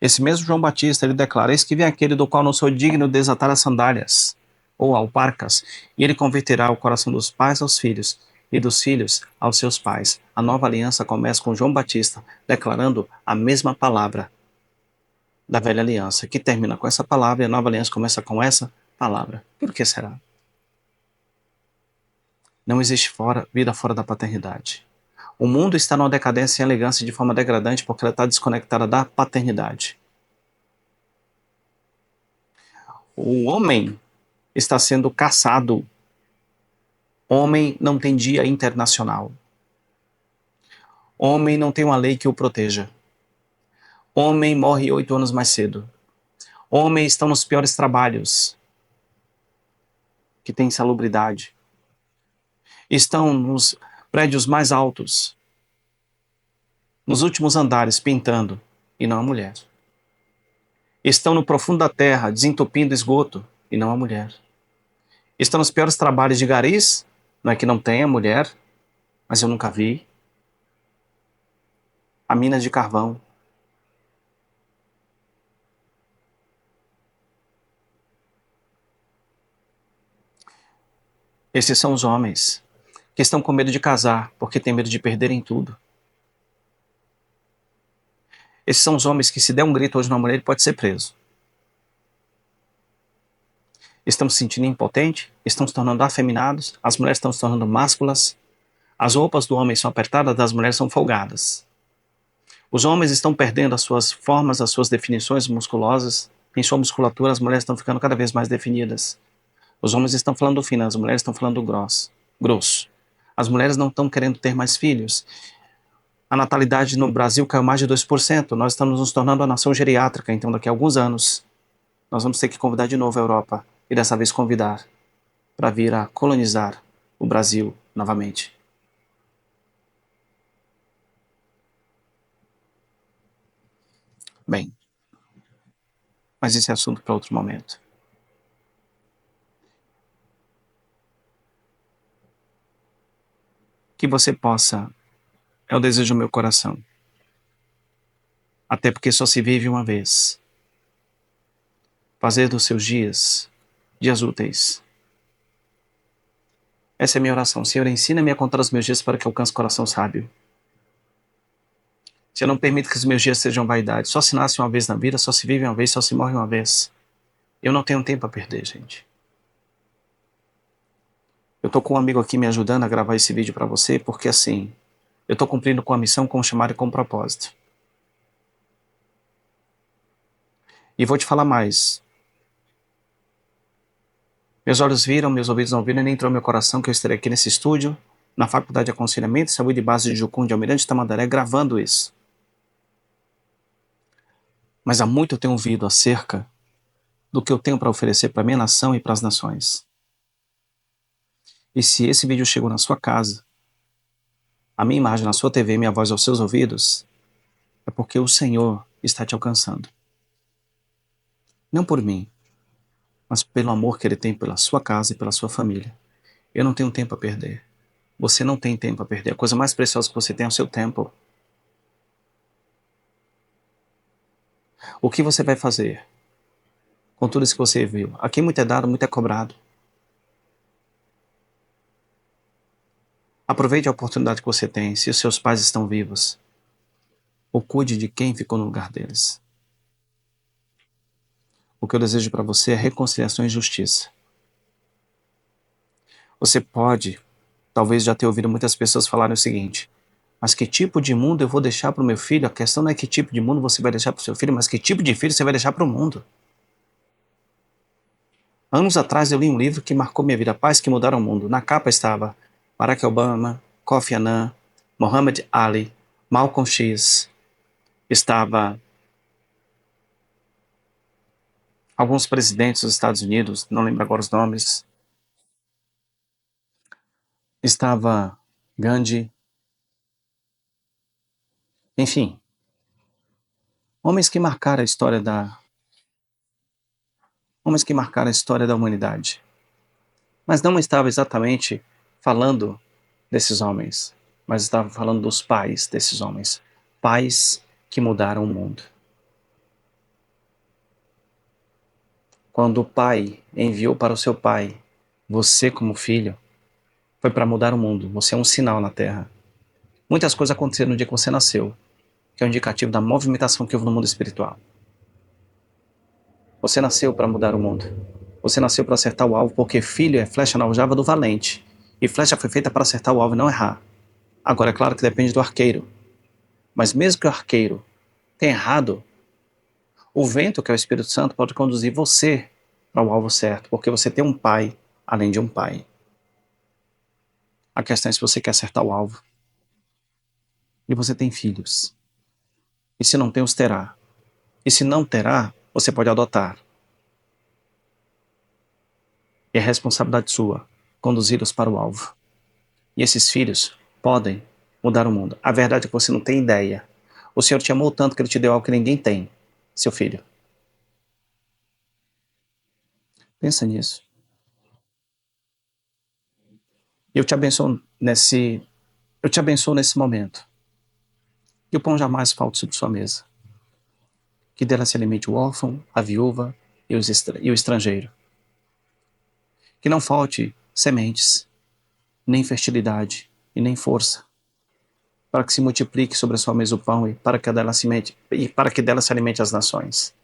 Esse mesmo João Batista, ele declara: eis que vem aquele do qual não sou digno de desatar as sandálias, ou alparcas, e ele converterá o coração dos pais aos filhos, e dos filhos aos seus pais. A nova aliança começa com João Batista, declarando a mesma palavra da velha aliança, que termina com essa palavra, e a nova aliança começa com essa palavra. Por que será? Não existe vida fora da paternidade. O mundo está numa decadência e elegância de forma degradante porque ela está desconectada da paternidade. O homem está sendo caçado. Homem não tem dia internacional. Homem não tem uma lei que o proteja. Homem morre 8 anos mais cedo. Homem está nos piores trabalhos que tem insalubridade. Estão nos prédios mais altos, nos últimos andares, pintando, e não a mulher. Estão no profundo da terra, desentupindo esgoto, e não a mulher. Estão nos piores trabalhos de garis, não é que não tenha mulher, mas eu nunca vi. A minas de carvão. Esses são os homens que estão com medo de casar porque têm medo de perderem tudo. Esses são os homens que, se der um grito hoje numa mulher, ele pode ser preso. Estão se sentindo impotentes, estão se tornando afeminados, as mulheres estão se tornando másculas, as roupas do homem são apertadas, das mulheres são folgadas. Os homens estão perdendo as suas formas, as suas definições musculosas, em sua musculatura as mulheres estão ficando cada vez mais definidas. Os homens estão falando fino, as mulheres estão falando grosso. As mulheres não estão querendo ter mais filhos. A natalidade no Brasil caiu mais de 2%. Nós estamos nos tornando uma nação geriátrica, então daqui a alguns anos nós vamos ter que convidar de novo a Europa, e dessa vez convidar para vir a colonizar o Brasil novamente. Bem, mas esse é assunto para outro momento. Que você possa, é o desejo do meu coração, até porque só se vive uma vez, fazer dos seus dias úteis. Essa é a minha oração. Senhor, ensina-me a contar os meus dias para que eu alcance o coração sábio. Senhor, não permita que os meus dias sejam vaidade. Só se nasce uma vez na vida, só se vive uma vez, só se morre uma vez. Eu não tenho tempo a perder, gente. Eu tô com um amigo aqui me ajudando a gravar esse vídeo para você, porque assim, eu tô cumprindo com a missão, com o chamado e com o propósito. E vou te falar mais. Meus olhos viram, meus ouvidos não viram, e nem entrou no meu coração que eu estarei aqui nesse estúdio, na Faculdade de Aconselhamento e Saúde de Base de Jucum de Almirante Tamandaré, gravando isso. Mas há muito eu tenho ouvido acerca do que eu tenho para oferecer para minha nação e para as nações. E se esse vídeo chegou na sua casa, a minha imagem na sua TV, minha voz aos seus ouvidos, é porque o Senhor está te alcançando. Não por mim, mas pelo amor que Ele tem pela sua casa e pela sua família. Eu não tenho tempo a perder. Você não tem tempo a perder. A coisa mais preciosa que você tem é o seu tempo. O que você vai fazer com tudo isso que você viu? A quem muito é dado, muito é cobrado. Aproveite a oportunidade que você tem, se os seus pais estão vivos. Ou cuide de quem ficou no lugar deles. O que eu desejo para você é reconciliação e justiça. Você pode, talvez já ter ouvido muitas pessoas falarem o seguinte: mas que tipo de mundo eu vou deixar para o meu filho? A questão não é que tipo de mundo você vai deixar para o seu filho, mas que tipo de filho você vai deixar para o mundo. Anos atrás eu li um livro que marcou minha vida, Pais que Mudaram o Mundo. Na capa estava Barack Obama, Kofi Annan, Muhammad Ali, Malcolm X. Estava alguns presidentes dos Estados Unidos, não lembro agora os nomes. Estava Gandhi. Enfim, homens que marcaram a história da humanidade. Mas não estava exatamente falando desses homens, mas estava falando dos pais desses homens. Pais que mudaram o mundo. Quando o pai enviou para o seu pai, você como filho, foi para mudar o mundo. Você é um sinal na Terra. Muitas coisas aconteceram no dia que você nasceu, que é um indicativo da movimentação que houve no mundo espiritual. Você nasceu para mudar o mundo. Você nasceu para acertar o alvo, porque filho é flecha na aljava do valente. E flecha foi feita para acertar o alvo e não errar. Agora, é claro que depende do arqueiro. Mas mesmo que o arqueiro tenha errado, o vento, que é o Espírito Santo, pode conduzir você para o alvo certo, porque você tem um pai além de um pai. A questão é se você quer acertar o alvo. E você tem filhos. E se não tem, os terá. E se não terá, você pode adotar. E é responsabilidade sua conduzi-los para o alvo. E esses filhos podem mudar o mundo. A verdade é que você não tem ideia. O Senhor te amou tanto que Ele te deu algo que ninguém tem, seu filho. Pensa nisso. E eu te abençoo nesse momento. Que o pão jamais falte sobre sua mesa. Que dela se alimente o órfão, a viúva e o estrangeiro. Que não falte sementes, nem fertilidade e nem força, para que se multiplique sobre a sua mesa o pão e para que dela se alimente as nações.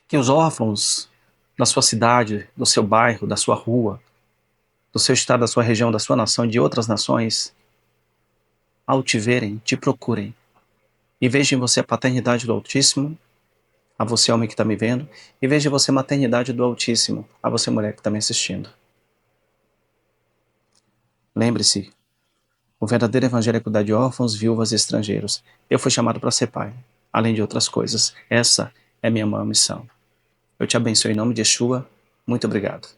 Que os órfãos da sua cidade, do seu bairro, da sua rua, do seu estado, da sua região, da sua nação e de outras nações, ao te verem, te procurem e vejam em você a paternidade do Altíssimo, a você homem que está me vendo, e veja em você a maternidade do Altíssimo, a você mulher que está me assistindo. Lembre-se, o verdadeiro evangelho é cuidar de órfãos, viúvas e estrangeiros. Eu fui chamado para ser pai, além de outras coisas. Essa é minha maior missão. Eu te abençoo em nome de Yeshua. Muito obrigado.